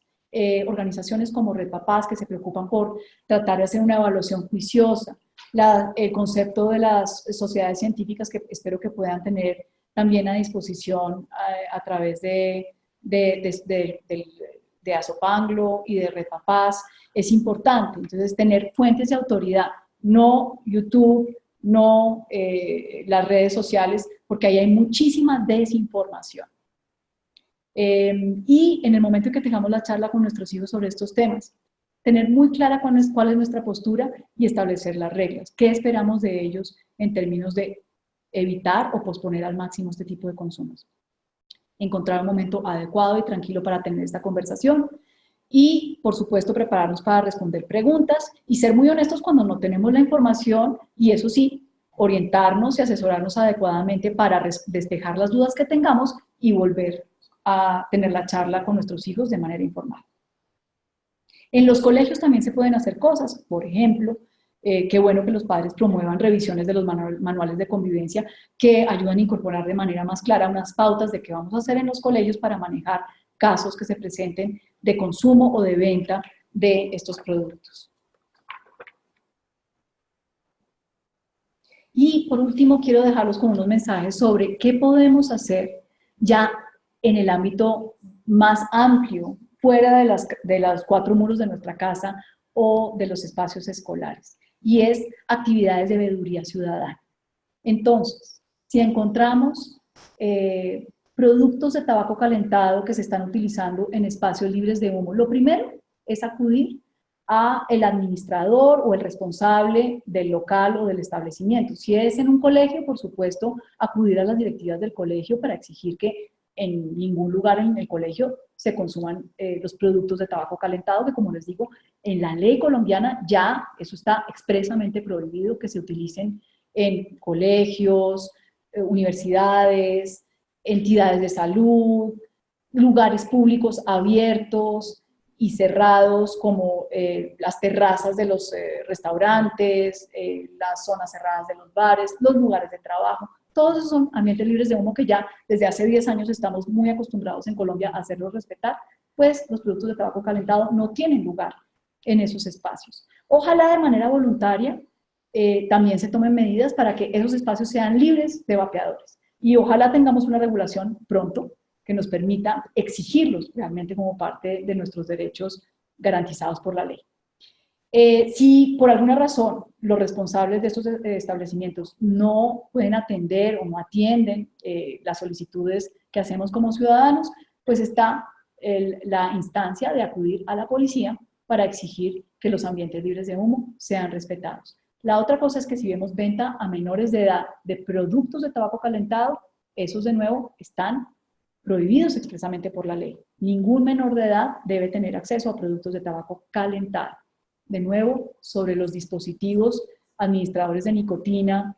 Organizaciones como Red Papás que se preocupan por tratar de hacer una evaluación juiciosa, el concepto de las sociedades científicas que espero que puedan tener también a disposición a través de Asopanglo y de Red Papás, es importante. Entonces, tener fuentes de autoridad, no YouTube, no las redes sociales, porque ahí hay muchísima desinformación. Y en el momento en que tengamos la charla con nuestros hijos sobre estos temas, tener muy clara cuál es nuestra postura y establecer las reglas. ¿Qué esperamos de ellos en términos de evitar o posponer al máximo este tipo de consumos? Encontrar un momento adecuado y tranquilo para tener esta conversación y, por supuesto, prepararnos para responder preguntas y ser muy honestos cuando no tenemos la información y, eso sí, orientarnos y asesorarnos adecuadamente para despejar las dudas que tengamos y volver a tener la charla con nuestros hijos de manera informal. En los colegios también se pueden hacer cosas, por ejemplo, Qué bueno que los padres promuevan revisiones de los manuales de convivencia que ayudan a incorporar de manera más clara unas pautas de qué vamos a hacer en los colegios para manejar casos que se presenten de consumo o de venta de estos productos. Y por último, quiero dejarlos con unos mensajes sobre qué podemos hacer ya en el ámbito más amplio, fuera de los 4 muros de nuestra casa o de los espacios escolares, y es actividades de veeduría ciudadana. Entonces, si encontramos productos de tabaco calentado que se están utilizando en espacios libres de humo, lo primero es acudir a el administrador o el responsable del local o del establecimiento. Si es en un colegio, por supuesto, acudir a las directivas del colegio para exigir que en ningún lugar en el colegio se consuman los productos de tabaco calentado, que como les digo, en la ley colombiana ya eso está expresamente prohibido, que se utilicen en colegios, universidades, entidades de salud, lugares públicos abiertos y cerrados como las terrazas de los restaurantes, las zonas cerradas de los bares, los lugares de trabajo. Todos esos son ambientes libres de humo que ya desde hace 10 años estamos muy acostumbrados en Colombia a hacerlos respetar, pues los productos de tabaco calentado no tienen lugar en esos espacios. Ojalá de manera voluntaria también se tomen medidas para que esos espacios sean libres de vapeadores. Y ojalá tengamos una regulación pronto que nos permita exigirlos realmente como parte de nuestros derechos garantizados por la ley. Si por alguna razón los responsables de estos establecimientos no pueden atender o no atienden las solicitudes que hacemos como ciudadanos, pues está la instancia de acudir a la policía para exigir que los ambientes libres de humo sean respetados. La otra cosa es que si vemos venta a menores de edad de productos de tabaco calentado, esos de nuevo están prohibidos expresamente por la ley. Ningún menor de edad debe tener acceso a productos de tabaco calentado. De nuevo, sobre los dispositivos administradores de nicotina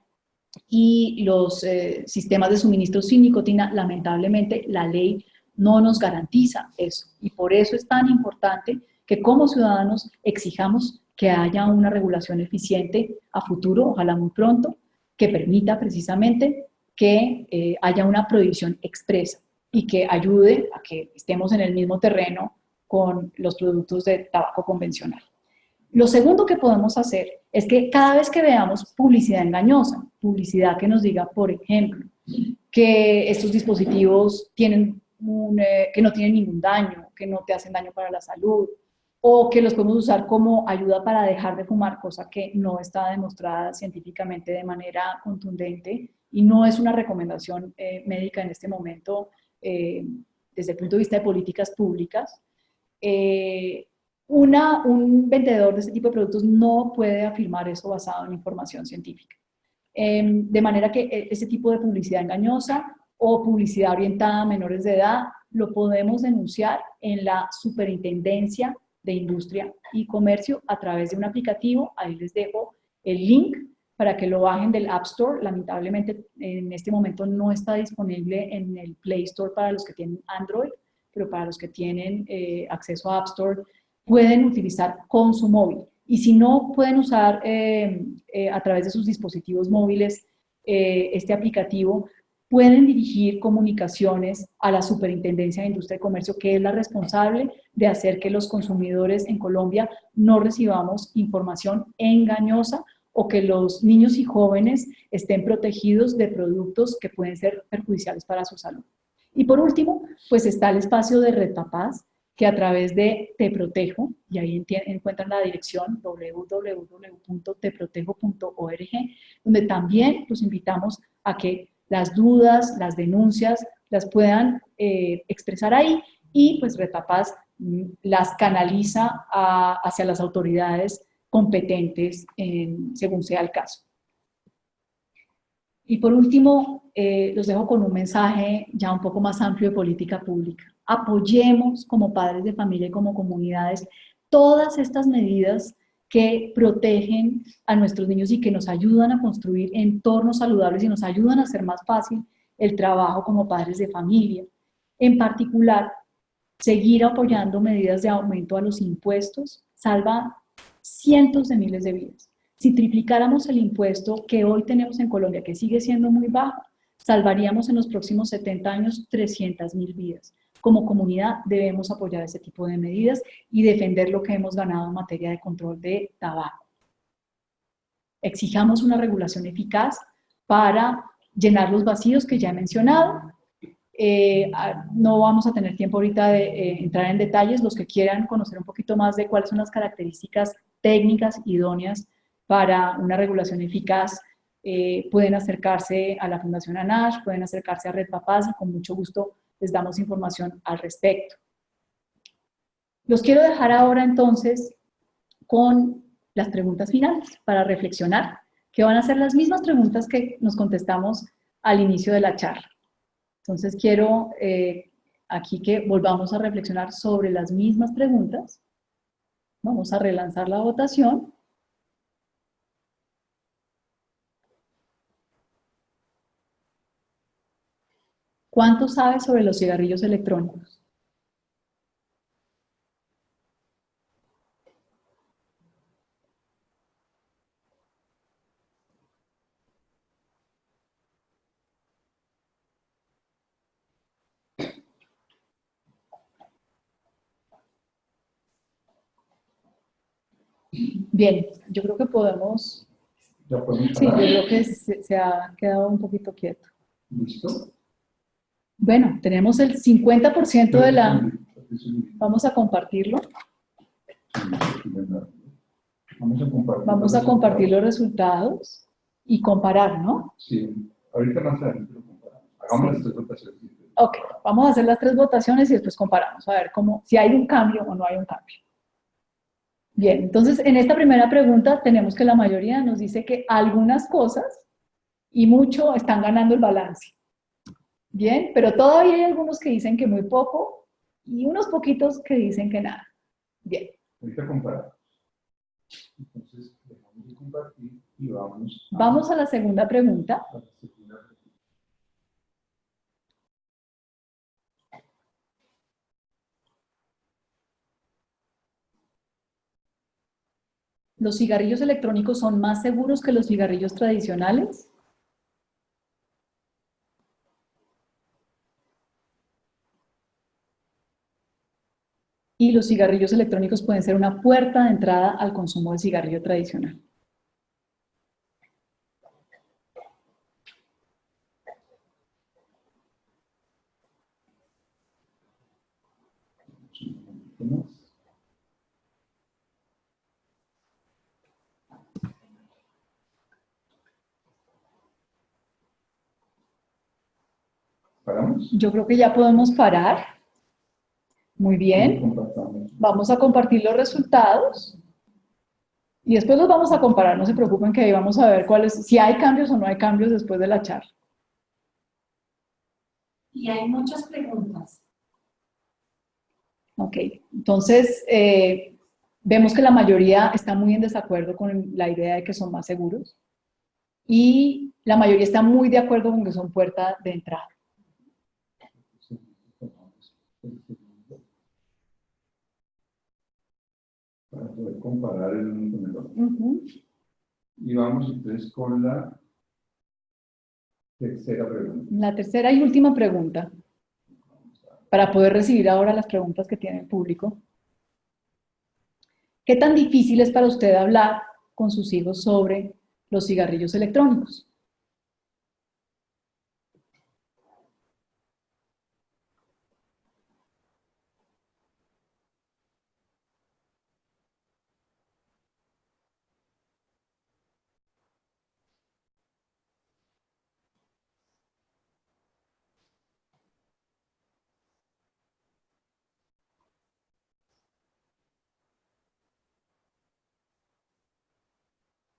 y los sistemas de suministro sin nicotina, lamentablemente la ley no nos garantiza eso. Y por eso es tan importante que como ciudadanos exijamos que haya una regulación eficiente a futuro, ojalá muy pronto, que permita precisamente que haya una prohibición expresa y que ayude a que estemos en el mismo terreno con los productos de tabaco convencional. Lo segundo que podemos hacer es que cada vez que veamos publicidad engañosa, publicidad que nos diga, por ejemplo, que estos dispositivos tienen que no tienen ningún daño, que no te hacen daño para la salud, o que los podemos usar como ayuda para dejar de fumar, cosa que no está demostrada científicamente de manera contundente y no es una recomendación médica en este momento desde el punto de vista de políticas públicas. Un vendedor de este tipo de productos no puede afirmar eso basado en información científica. De manera que ese tipo de publicidad engañosa o publicidad orientada a menores de edad lo podemos denunciar en la Superintendencia de Industria y Comercio a través de un aplicativo. Ahí les dejo el link para que lo bajen del App Store. Lamentablemente en este momento no está disponible en el Play Store para los que tienen Android, pero para los que tienen acceso a App Store pueden utilizar con su móvil. Y si no pueden usar a través de sus dispositivos móviles este aplicativo, pueden dirigir comunicaciones a la Superintendencia de Industria y Comercio, que es la responsable de hacer que los consumidores en Colombia no recibamos información engañosa o que los niños y jóvenes estén protegidos de productos que pueden ser perjudiciales para su salud. Y por último, pues está el espacio de Red Papás, que a través de Te Protejo, y ahí encuentran la dirección www.teprotejo.org, donde también los invitamos a que las dudas, las denuncias, las puedan expresar ahí y pues Red Papás las canaliza hacia las autoridades competentes según sea el caso. Y por último, los dejo con un mensaje ya un poco más amplio de política pública. Apoyemos como padres de familia y como comunidades todas estas medidas que protegen a nuestros niños y que nos ayudan a construir entornos saludables y nos ayudan a hacer más fácil el trabajo como padres de familia. En particular, seguir apoyando medidas de aumento a los impuestos salva cientos de miles de vidas. Si triplicáramos el impuesto que hoy tenemos en Colombia, que sigue siendo muy bajo, salvaríamos en los próximos 70 años 300.000 vidas. Como comunidad debemos apoyar ese tipo de medidas y defender lo que hemos ganado en materia de control de tabaco. Exijamos una regulación eficaz para llenar los vacíos que ya he mencionado. No vamos a tener tiempo ahorita de entrar en detalles. Los que quieran conocer un poquito más de cuáles son las características técnicas idóneas para una regulación eficaz, pueden acercarse a la Fundación ANASH, pueden acercarse a Red Papás y con mucho gusto les damos información al respecto. Los quiero dejar ahora entonces con las preguntas finales para reflexionar, que van a ser las mismas preguntas que nos contestamos al inicio de la charla. Entonces quiero aquí que volvamos a reflexionar sobre las mismas preguntas. Vamos a relanzar la votación. ¿Cuánto sabes sobre los cigarrillos electrónicos? Bien, yo creo que podemos... ¿Ya podemos Sí, yo parar? creo que se ha quedado un poquito quieto. ¿Listo? Bueno, tenemos el 50% de la... Vamos a compartirlo. Vamos a compartir los resultados y comparar, ¿no? Sí, ahorita más adelante lo comparamos. Hagamos las 3 votaciones. Ok, vamos a hacer las 3 votaciones y después comparamos, a ver si hay un cambio o no hay un cambio. Bien, entonces en esta primera pregunta tenemos que la mayoría nos dice que algunas cosas y mucho están ganando el balance. Bien, pero todavía hay algunos que dicen que muy poco y unos poquitos que dicen que nada. Bien. Ahorita comparamos. Entonces, dejamos de compartir y vamos a... Vamos a la segunda pregunta. a la segunda pregunta. ¿Los cigarrillos electrónicos son más seguros que los cigarrillos tradicionales? Y los cigarrillos electrónicos pueden ser una puerta de entrada al consumo del cigarrillo tradicional. ¿Paramos? Yo creo que ya podemos parar. Muy bien. Vamos a compartir los resultados. Y después los vamos a comparar, no se preocupen que ahí vamos a ver si hay cambios o no hay cambios después de la charla. Y hay muchas preguntas. Ok, entonces vemos que la mayoría está muy en desacuerdo con la idea de que son más seguros y la mayoría está muy de acuerdo con que son puerta de entrada. Para poder comparar el uno con el otro. Y vamos entonces con la tercera pregunta. La tercera y última pregunta, para poder recibir ahora las preguntas que tiene el público. ¿Qué tan difícil es para usted hablar con sus hijos sobre los cigarrillos electrónicos?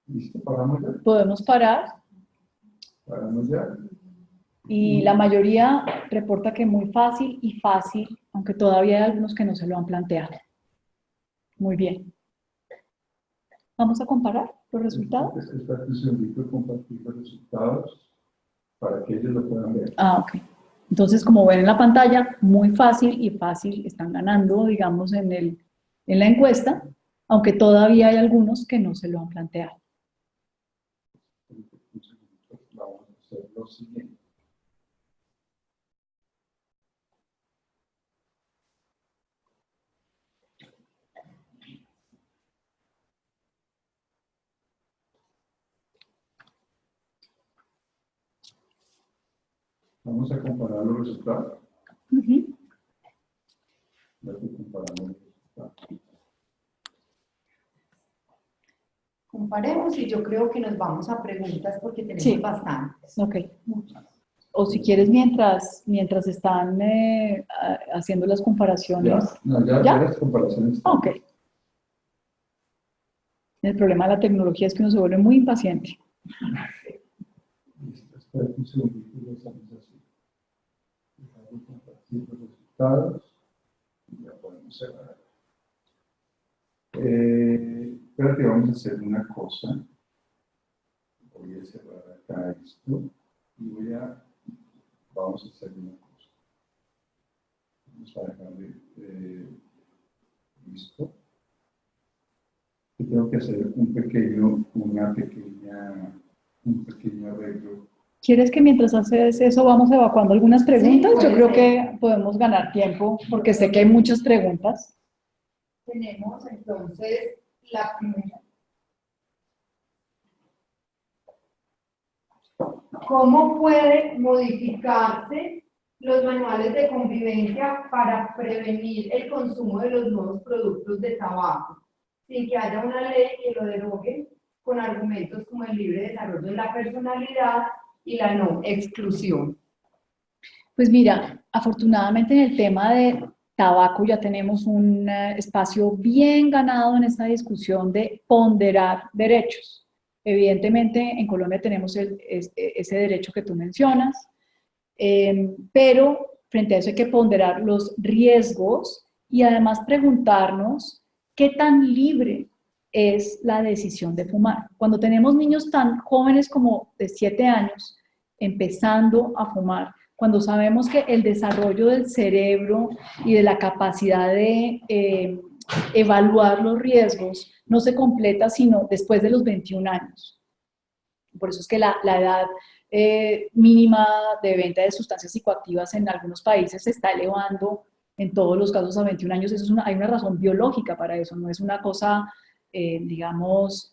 ¿Listo? ¿Paramos ya? Podemos parar. Paramos ya. Y la mayoría reporta que muy fácil y fácil, aunque todavía hay algunos que no se lo han planteado. Muy bien. ¿Vamos a comparar los resultados? Esta es de compartir los resultados para que ellos lo puedan ver. Ah, ok. Entonces, como ven en la pantalla, muy fácil y fácil están ganando, digamos, en la encuesta, aunque todavía hay algunos que no se lo han planteado. lo siguiente. Vamos a comparar los resultados. Comparemos y yo creo que nos vamos a preguntas porque tenemos bastantes. Ok. O si quieres, mientras están haciendo las comparaciones. Ya las comparaciones. Ok. El problema de la tecnología es que uno se vuelve muy impaciente. Listo, espera un segundito y lo hacemos así. Dejamos compartir los resultados y ya podemos cerrar. Espérate, vamos a hacer una cosa. Voy a cerrar acá esto y vamos a hacer una cosa. Vamos a dejarle listo. Yo tengo que hacer un pequeño arreglo. ¿Quieres que mientras haces eso vamos evacuando algunas preguntas? Sí, yo creo que podemos ganar tiempo porque sé que hay muchas preguntas. Tenemos entonces la primera. ¿Cómo puede modificarse los manuales de convivencia para prevenir el consumo de los nuevos productos de tabaco, sin que haya una ley que lo derogue, con argumentos como el libre desarrollo de la personalidad y la no exclusión? Pues mira, afortunadamente en el tema de tabaco ya tenemos un espacio bien ganado en esta discusión de ponderar derechos. Evidentemente en Colombia tenemos ese derecho que tú mencionas, pero frente a eso hay que ponderar los riesgos y además preguntarnos qué tan libre es la decisión de fumar. Cuando tenemos niños tan jóvenes como de 7 años empezando a fumar, cuando sabemos que el desarrollo del cerebro y de la capacidad de evaluar los riesgos no se completa sino después de los 21 años. Por eso es que la edad mínima de venta de sustancias psicoactivas en algunos países se está elevando en todos los casos a 21 años. Eso es hay una razón biológica para eso, no es una cosa, digamos,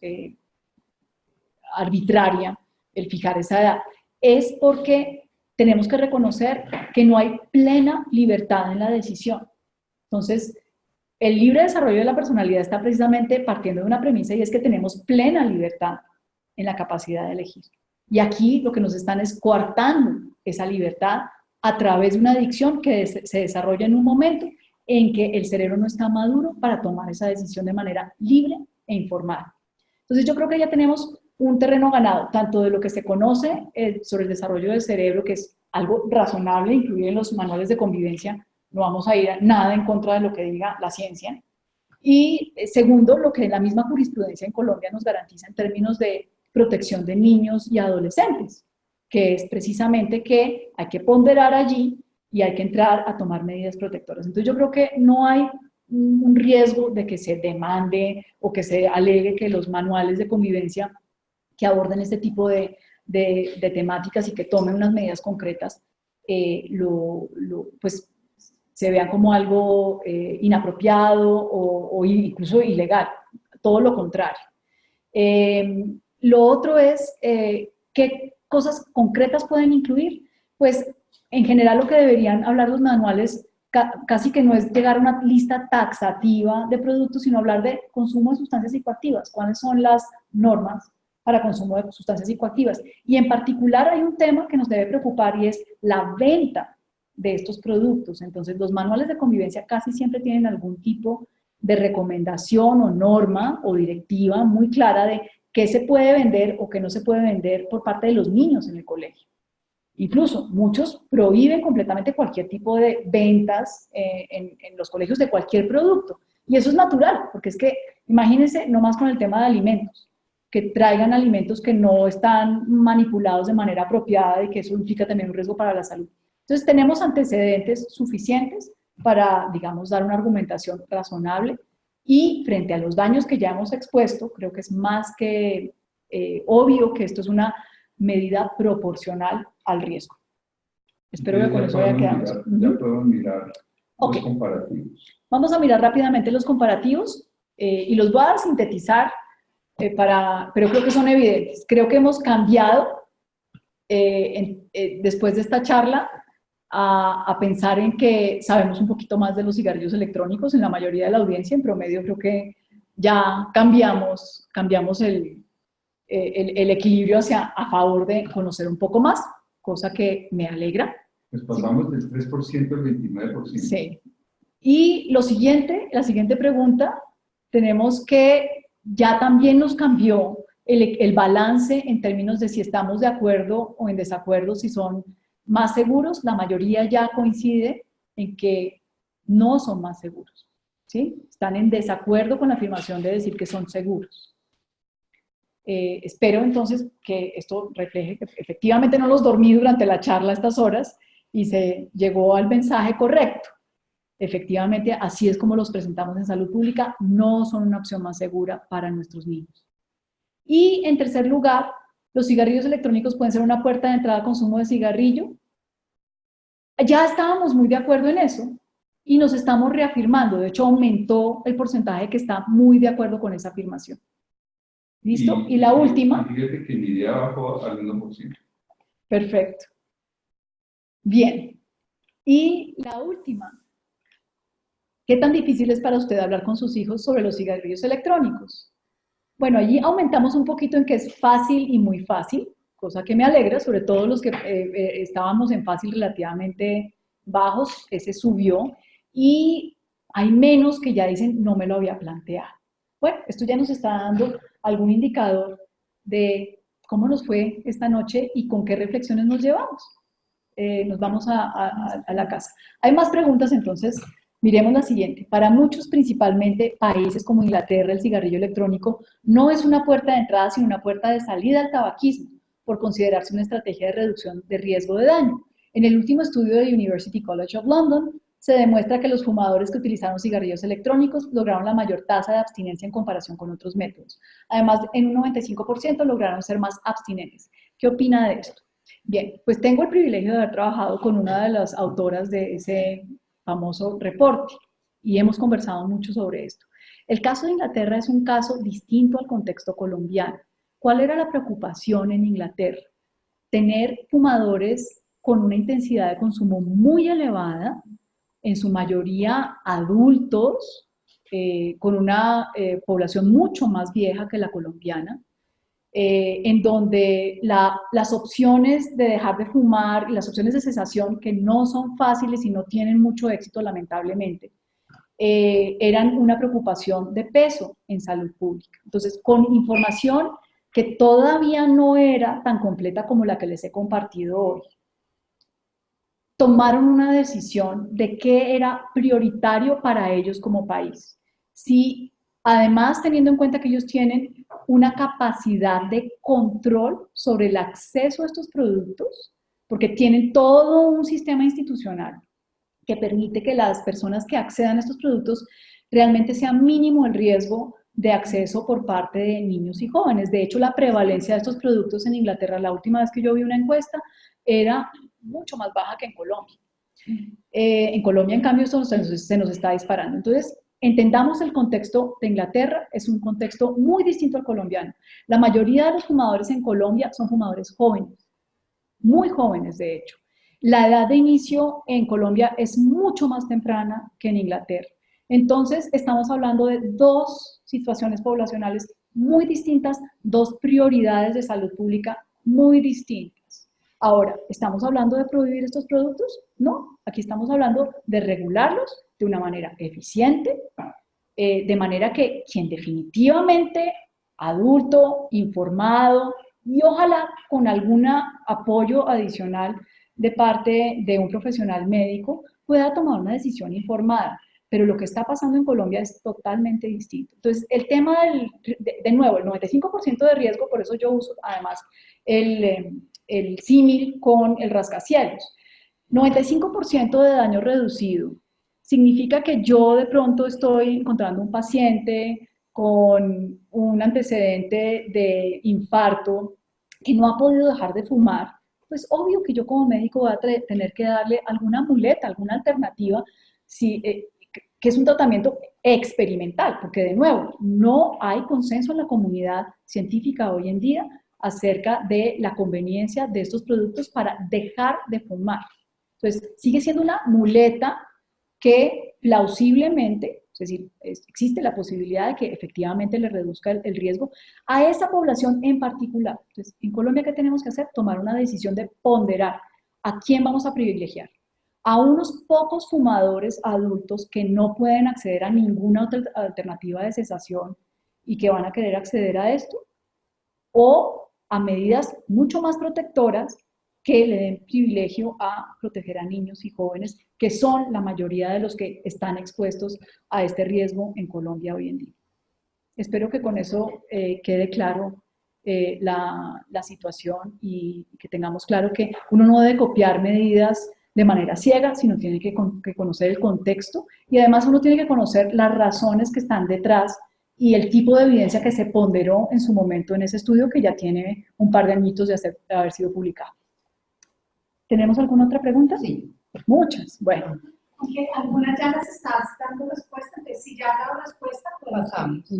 arbitraria el fijar esa edad. Es porque tenemos que reconocer que no hay plena libertad en la decisión. Entonces, el libre desarrollo de la personalidad está precisamente partiendo de una premisa y es que tenemos plena libertad en la capacidad de elegir. Y aquí lo que nos están es coartando esa libertad a través de una adicción que se desarrolla en un momento en que el cerebro no está maduro para tomar esa decisión de manera libre e informada. Entonces yo creo que ya tenemos un terreno ganado, tanto de lo que se conoce sobre el desarrollo del cerebro, que es algo razonable, incluido en los manuales de convivencia, no vamos a ir a nada en contra de lo que diga la ciencia. Y segundo, lo que la misma jurisprudencia en Colombia nos garantiza en términos de protección de niños y adolescentes, que es precisamente que hay que ponderar allí y hay que entrar a tomar medidas protectoras. Entonces yo creo que no hay un riesgo de que se demande o que se alegue que los manuales de convivencia que aborden este tipo de temáticas y que tomen unas medidas concretas, pues se vean como algo inapropiado o incluso ilegal, todo lo contrario. Lo otro es, ¿qué cosas concretas pueden incluir? Pues en general lo que deberían hablar los manuales casi que no es llegar a una lista taxativa de productos, sino hablar de consumo de sustancias psicoactivas, cuáles son las normas para consumo de sustancias psicoactivas. Y en particular hay un tema que nos debe preocupar y es la venta de estos productos. Entonces los manuales de convivencia casi siempre tienen algún tipo de recomendación o norma o directiva muy clara de qué se puede vender o qué no se puede vender por parte de los niños en el colegio. Incluso muchos prohíben completamente cualquier tipo de ventas en los colegios de cualquier producto. Y eso es natural, porque es que imagínense nomás con el tema de alimentos, que traigan alimentos que no están manipulados de manera apropiada y que eso implica también un riesgo para la salud. Entonces tenemos antecedentes suficientes para, digamos, dar una argumentación razonable y frente a los daños que ya hemos expuesto, creo que es más que obvio que esto es una medida proporcional al riesgo. Espero que con eso ya quedamos. Ya podemos mirar Ok. los comparativos. Vamos a mirar rápidamente los comparativos y los voy a sintetizar, pero creo que son evidentes. Creo que hemos cambiado después de esta charla a pensar en que sabemos un poquito más de los cigarrillos electrónicos en la mayoría de la audiencia. En promedio creo que ya cambiamos el equilibrio a favor de conocer un poco más, cosa que me alegra. Pues pasamos del 3% al 29%. Sí. Y la siguiente pregunta, tenemos que ya también nos cambió el balance en términos de si estamos de acuerdo o en desacuerdo, si son más seguros. La mayoría ya coincide en que no son más seguros, ¿sí? Están en desacuerdo con la afirmación de decir que son seguros. Espero entonces que esto refleje que efectivamente no los dormí durante la charla a estas horas y se llegó al mensaje correcto. Efectivamente, así es como los presentamos en salud pública, no son una opción más segura para nuestros niños. Y en tercer lugar, los cigarrillos electrónicos pueden ser una puerta de entrada al consumo de cigarrillo. Ya estábamos muy de acuerdo en eso y nos estamos reafirmando. De hecho, aumentó el porcentaje que está muy de acuerdo con esa afirmación. ¿Listo? Y la última. Fíjate que mi idea bajó al 1%. Perfecto. Bien. Y la última. ¿Qué tan difícil es para usted hablar con sus hijos sobre los cigarrillos electrónicos? Bueno, allí aumentamos un poquito en que es fácil y muy fácil, cosa que me alegra, sobre todo los que estábamos en fácil relativamente bajos, ese subió, y hay menos que ya dicen, no me lo había planteado. Bueno, esto ya nos está dando algún indicador de cómo nos fue esta noche y con qué reflexiones nos llevamos. Nos vamos a la casa. Hay más preguntas, entonces miremos la siguiente. Para muchos, principalmente países como Inglaterra, el cigarrillo electrónico no es una puerta de entrada, sino una puerta de salida al tabaquismo, por considerarse una estrategia de reducción de riesgo de daño. En el último estudio de University College of London, se demuestra que los fumadores que utilizaron cigarrillos electrónicos lograron la mayor tasa de abstinencia en comparación con otros métodos. Además, en un 95% lograron ser más abstinentes. ¿Qué opina de esto? Bien, pues tengo el privilegio de haber trabajado con una de las autoras de ese famoso reporte y hemos conversado mucho sobre esto. El caso de Inglaterra es un caso distinto al contexto colombiano. ¿Cuál era la preocupación en Inglaterra? Tener fumadores con una intensidad de consumo muy elevada, en su mayoría adultos, con una población mucho más vieja que la colombiana, en donde las opciones de dejar de fumar y las opciones de cesación, que no son fáciles y no tienen mucho éxito lamentablemente, eran una preocupación de peso en salud pública. Entonces, con información que todavía no era tan completa como la que les he compartido hoy, tomaron una decisión de qué era prioritario para ellos como país. Si además, teniendo en cuenta que ellos tienen una capacidad de control sobre el acceso a estos productos, porque tienen todo un sistema institucional que permite que las personas que accedan a estos productos realmente sea mínimo el riesgo de acceso por parte de niños y jóvenes. De hecho, la prevalencia de estos productos en Inglaterra, la última vez que yo vi una encuesta, era mucho más baja que en Colombia. En Colombia, en cambio, esto se nos está disparando. Entonces, entendamos el contexto de Inglaterra, es un contexto muy distinto al colombiano. La mayoría de los fumadores en Colombia son fumadores jóvenes, muy jóvenes de hecho. La edad de inicio en Colombia es mucho más temprana que en Inglaterra. Entonces, estamos hablando de dos situaciones poblacionales muy distintas, dos prioridades de salud pública muy distintas. Ahora, ¿estamos hablando de prohibir estos productos? No, aquí estamos hablando de regularlos de una manera eficiente, de manera que quien definitivamente adulto, informado y ojalá con algún apoyo adicional de parte de un profesional médico pueda tomar una decisión informada. Pero lo que está pasando en Colombia es totalmente distinto. Entonces, el tema de nuevo, el 95% de riesgo, por eso yo uso además el símil con el rascacielos. 95% de daño reducido significa que yo de pronto estoy encontrando un paciente con un antecedente de infarto que no ha podido dejar de fumar pues obvio que yo como médico voy a tener que darle alguna muleta, alguna alternativa, si, que es un tratamiento experimental, porque de nuevo, no hay consenso en la comunidad científica hoy en día acerca de la conveniencia de estos productos para dejar de fumar. Entonces, sigue siendo una muleta que plausiblemente, es decir, existe la posibilidad de que efectivamente le reduzca el riesgo a esa población en particular. Entonces, en Colombia, ¿qué tenemos que hacer? Tomar una decisión de ponderar a quién vamos a privilegiar. A unos pocos fumadores adultos que no pueden acceder a ninguna otra alternativa de cesación y que van a querer acceder a esto, o a medidas mucho más protectoras que le den privilegio a proteger a niños y jóvenes, que son la mayoría de los que están expuestos a este riesgo en Colombia hoy en día. Espero que con eso quede claro la situación y que tengamos claro que uno no debe copiar medidas de manera ciega, sino tiene que conocer el contexto y además uno tiene que conocer las razones que están detrás y el tipo de evidencia que se ponderó en su momento en ese estudio que ya tiene un par de añitos de haber sido publicado. ¿Tenemos alguna otra pregunta? Sí. Muchas. Bueno. Aunque algunas ya las estás dando respuesta, entonces si ya has dado respuesta, Pasamos.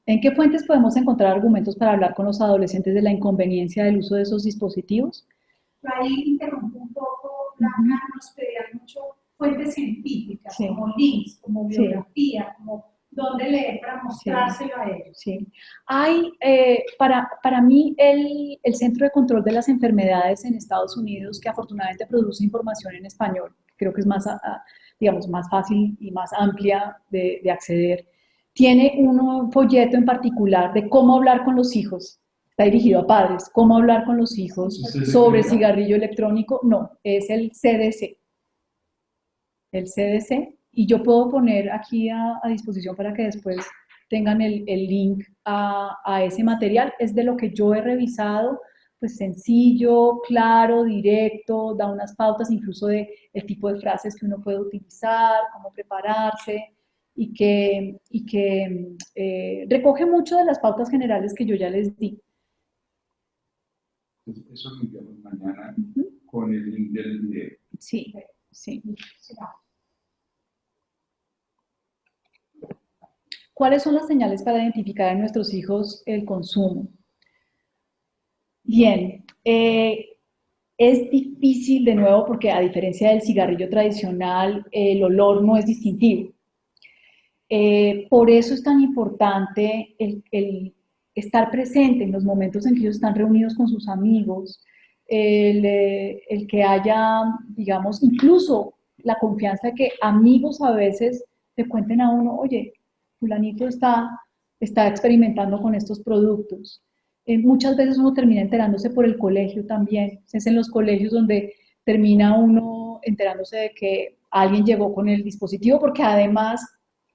¿En qué fuentes podemos encontrar argumentos para hablar con los adolescentes de la inconveniencia del uso de esos dispositivos? Ahí interrumpo un poco, Blanca, nos pedían mucho fuentes científicas, Sí. como links, como Sí. biografía, como dónde leer para mostrárselo a ellos. Sí. Hay, para mí, el Centro de Control de las Enfermedades en Estados Unidos, que afortunadamente produce información en español, creo que es más, digamos, más fácil y más amplia de acceder, tiene un folleto en particular de cómo hablar con los hijos. Está dirigido a padres. ¿Cómo hablar con los hijos sobre cigarrillo electrónico? No, es el CDC. El CDC. Y yo puedo poner aquí a disposición para que después tengan el link a ese material. Es de lo que yo he revisado, pues sencillo, claro, directo, da unas pautas incluso de el tipo de frases que uno puede utilizar, cómo prepararse, y que recoge mucho de las pautas generales que yo ya les di. Eso lo enviamos mañana con el link del video. Sí, sí. ¿Cuáles son las señales para identificar en nuestros hijos el consumo? Bien, es difícil de nuevo porque a diferencia del cigarrillo tradicional, el olor no es distintivo. Por eso es tan importante el estar presente en los momentos en que ellos están reunidos con sus amigos, el que haya, digamos, incluso la confianza de que amigos a veces le cuenten a uno, oye, fulanito está experimentando con estos productos. Muchas veces uno termina enterándose por el colegio también. Es en los colegios donde termina uno enterándose de que alguien llegó con el dispositivo, porque además,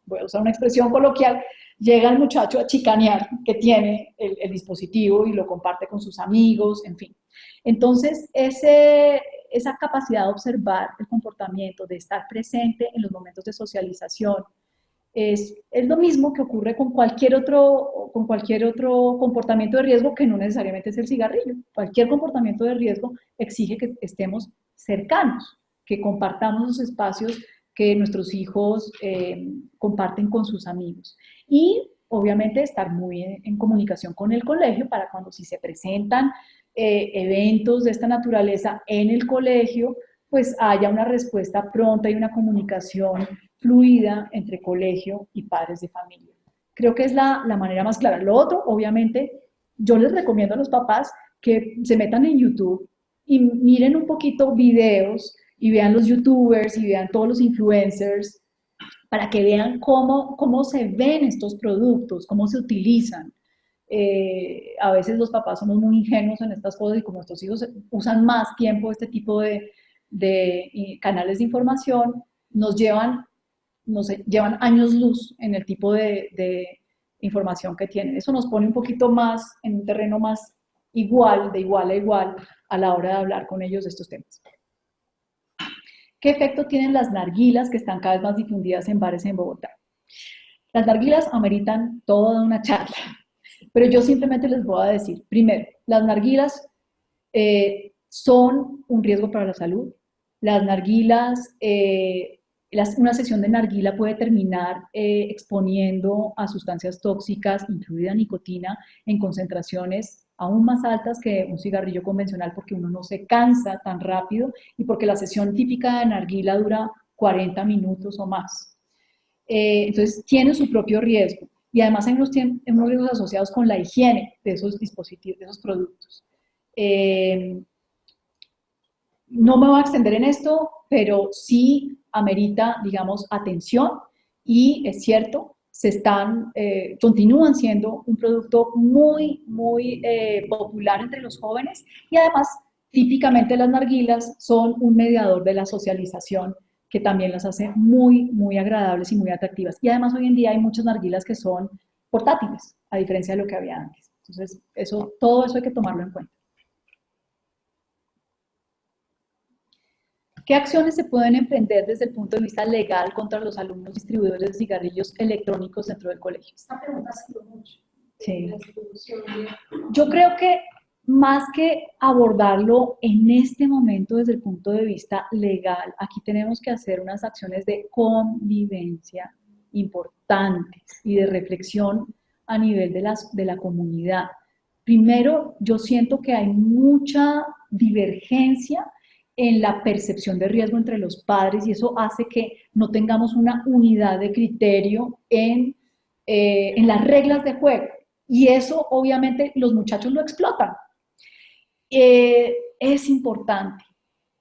voy a usar una expresión coloquial, llega el muchacho a chicanear que tiene el dispositivo y lo comparte con sus amigos, en fin. Entonces, esa capacidad de observar el comportamiento, de estar presente en los momentos de socialización, es lo mismo que ocurre con cualquier otro comportamiento de riesgo que no necesariamente es el cigarrillo. Cualquier comportamiento de riesgo exige que estemos cercanos, que compartamos los espacios que nuestros hijos comparten con sus amigos. Y obviamente estar muy en comunicación con el colegio para cuando si se presentan eventos de esta naturaleza en el colegio, pues haya una respuesta pronta y una comunicación fluida entre colegio y padres de familia. Creo que es la manera más clara. Lo otro, obviamente, yo les recomiendo a los papás que se metan en YouTube y miren un poquito videos y vean los youtubers y vean todos los influencers para que vean cómo se ven estos productos, cómo se utilizan. A veces los papás somos muy ingenuos en estas cosas y como nuestros hijos usan más tiempo este tipo de canales de información, nos llevan años luz en el tipo de información que tienen. Eso nos pone un poquito más en un terreno más igual, de igual a igual, a la hora de hablar con ellos de estos temas. ¿Qué efecto tienen las narguilas que están cada vez más difundidas en bares en Bogotá? Las narguilas ameritan toda una charla, pero yo simplemente les voy a decir, primero, las narguilas son un riesgo para la salud. Las narguilas, una sesión de narguila puede terminar exponiendo a sustancias tóxicas, incluida nicotina, en concentraciones aún más altas que un cigarrillo convencional, porque uno no se cansa tan rápido y porque la sesión típica de narguila dura 40 minutos o más. Entonces, tienen su propio riesgo. Y además hay unos riesgos asociados con la higiene de esos dispositivos, de esos productos. No me voy a extender en esto, pero sí amerita, digamos, atención y es cierto, continúan siendo un producto muy, muy popular entre los jóvenes y además, típicamente las narguilas son un mediador de la socialización que también las hace muy, muy agradables y muy atractivas. Y además hoy en día hay muchas narguilas que son portátiles, a diferencia de lo que había antes. Entonces, todo eso hay que tomarlo en cuenta. ¿Qué acciones se pueden emprender desde el punto de vista legal contra los alumnos distribuidores de cigarrillos electrónicos dentro del colegio? Esta pregunta ha sido mucho. Sí. Yo creo que más que abordarlo en este momento desde el punto de vista legal, aquí tenemos que hacer unas acciones de convivencia importantes y de reflexión a nivel de la comunidad. Primero, yo siento que hay mucha divergencia en la percepción de riesgo entre los padres y eso hace que no tengamos una unidad de criterio en las reglas de juego. Y eso, obviamente, los muchachos lo explotan. Es importante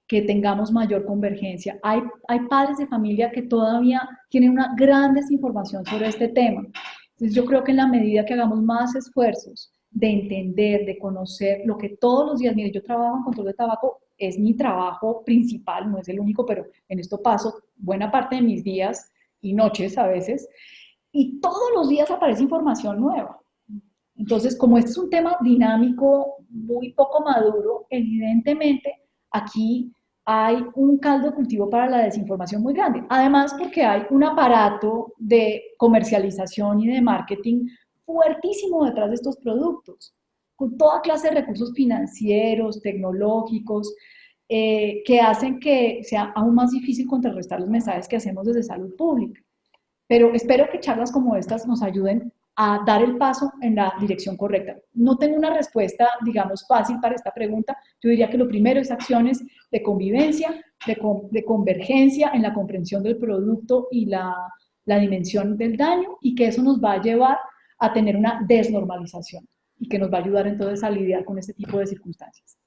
que tengamos mayor convergencia. Hay padres de familia que todavía tienen una gran desinformación sobre este tema. Entonces, yo creo que en la medida que hagamos más esfuerzos de entender, de conocer lo que todos los días, mire, yo trabajo en control de tabaco, es mi trabajo principal, no es el único, pero en esto paso buena parte de mis días y noches a veces, y todos los días aparece información nueva. Entonces, como este es un tema dinámico, muy poco maduro, evidentemente aquí hay un caldo de cultivo para la desinformación muy grande. Además, porque hay un aparato de comercialización y de marketing fuertísimo detrás de estos productos, con toda clase de recursos financieros, tecnológicos, que hacen que sea aún más difícil contrarrestar los mensajes que hacemos desde salud pública. Pero espero que charlas como estas nos ayuden a dar el paso en la dirección correcta. No tengo una respuesta, digamos, fácil para esta pregunta. Yo diría que lo primero es acciones de convivencia, de convergencia en la comprensión del producto y la dimensión del daño, y que eso nos va a llevar a tener una desnormalización y que nos va a ayudar entonces a lidiar con este tipo de circunstancias.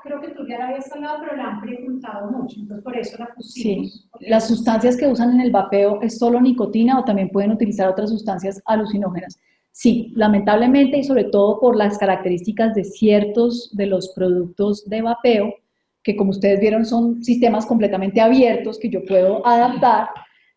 Creo que tú ya la habías hablado, pero la han preguntado mucho, entonces por eso la pusimos. Sí, las sustancias que usan en el vapeo es solo nicotina o también pueden utilizar otras sustancias alucinógenas. Sí, lamentablemente y sobre todo por las características de ciertos de los productos de vapeo, que como ustedes vieron son sistemas completamente abiertos que yo puedo adaptar.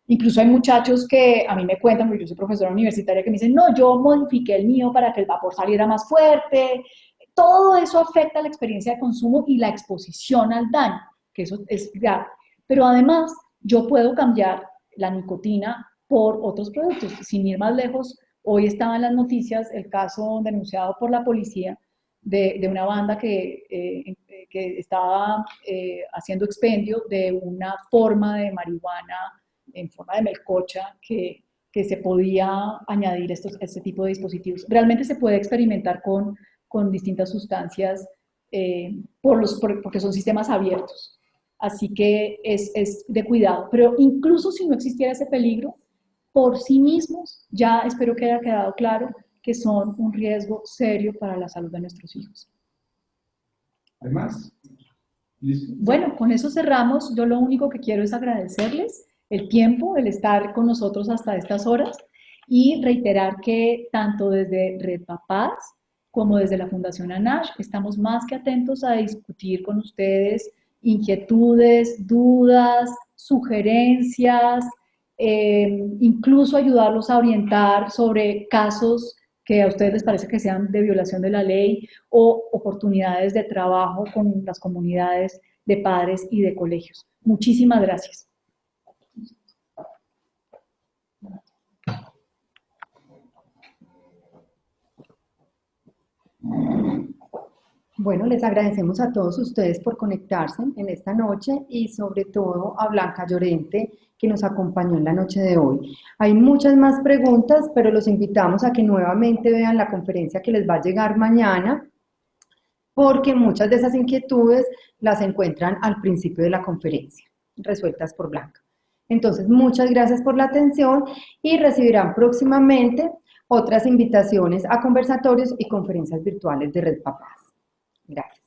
Incluso hay muchachos que a mí me cuentan, porque yo soy profesora universitaria, que me dicen, no, yo modifiqué el mío para que el vapor saliera más fuerte. Todo eso afecta la experiencia de consumo y la exposición al daño, que eso es grave. Pero además, yo puedo cambiar la nicotina por otros productos. Sin ir más lejos, hoy estaba en las noticias el caso denunciado por la policía de una banda que estaba haciendo expendio de una forma de marihuana en forma de melcocha que se podía añadir este tipo de dispositivos. Realmente se puede experimentar con distintas sustancias porque son sistemas abiertos. Así que es de cuidado. Pero incluso si no existiera ese peligro, por sí mismos, ya espero que haya quedado claro que son un riesgo serio para la salud de nuestros hijos. Además, ¿listo? Bueno, con eso cerramos. Yo lo único que quiero es agradecerles el tiempo, el estar con nosotros hasta estas horas y reiterar que tanto desde Red Papás como desde la Fundación ANASH estamos más que atentos a discutir con ustedes inquietudes, dudas, sugerencias, incluso ayudarlos a orientar sobre casos que a ustedes les parece que sean de violación de la ley o oportunidades de trabajo con las comunidades de padres y de colegios. Muchísimas gracias. Bueno, les agradecemos a todos ustedes por conectarse en esta noche y sobre todo a Blanca Llorente que nos acompañó en la noche de hoy. Hay muchas más preguntas, pero los invitamos a que nuevamente vean la conferencia que les va a llegar mañana, porque muchas de esas inquietudes las encuentran al principio de la conferencia, resueltas por Blanca. Entonces, muchas gracias por la atención y recibirán próximamente otras invitaciones a conversatorios y conferencias virtuales de Red Papás. Gracias.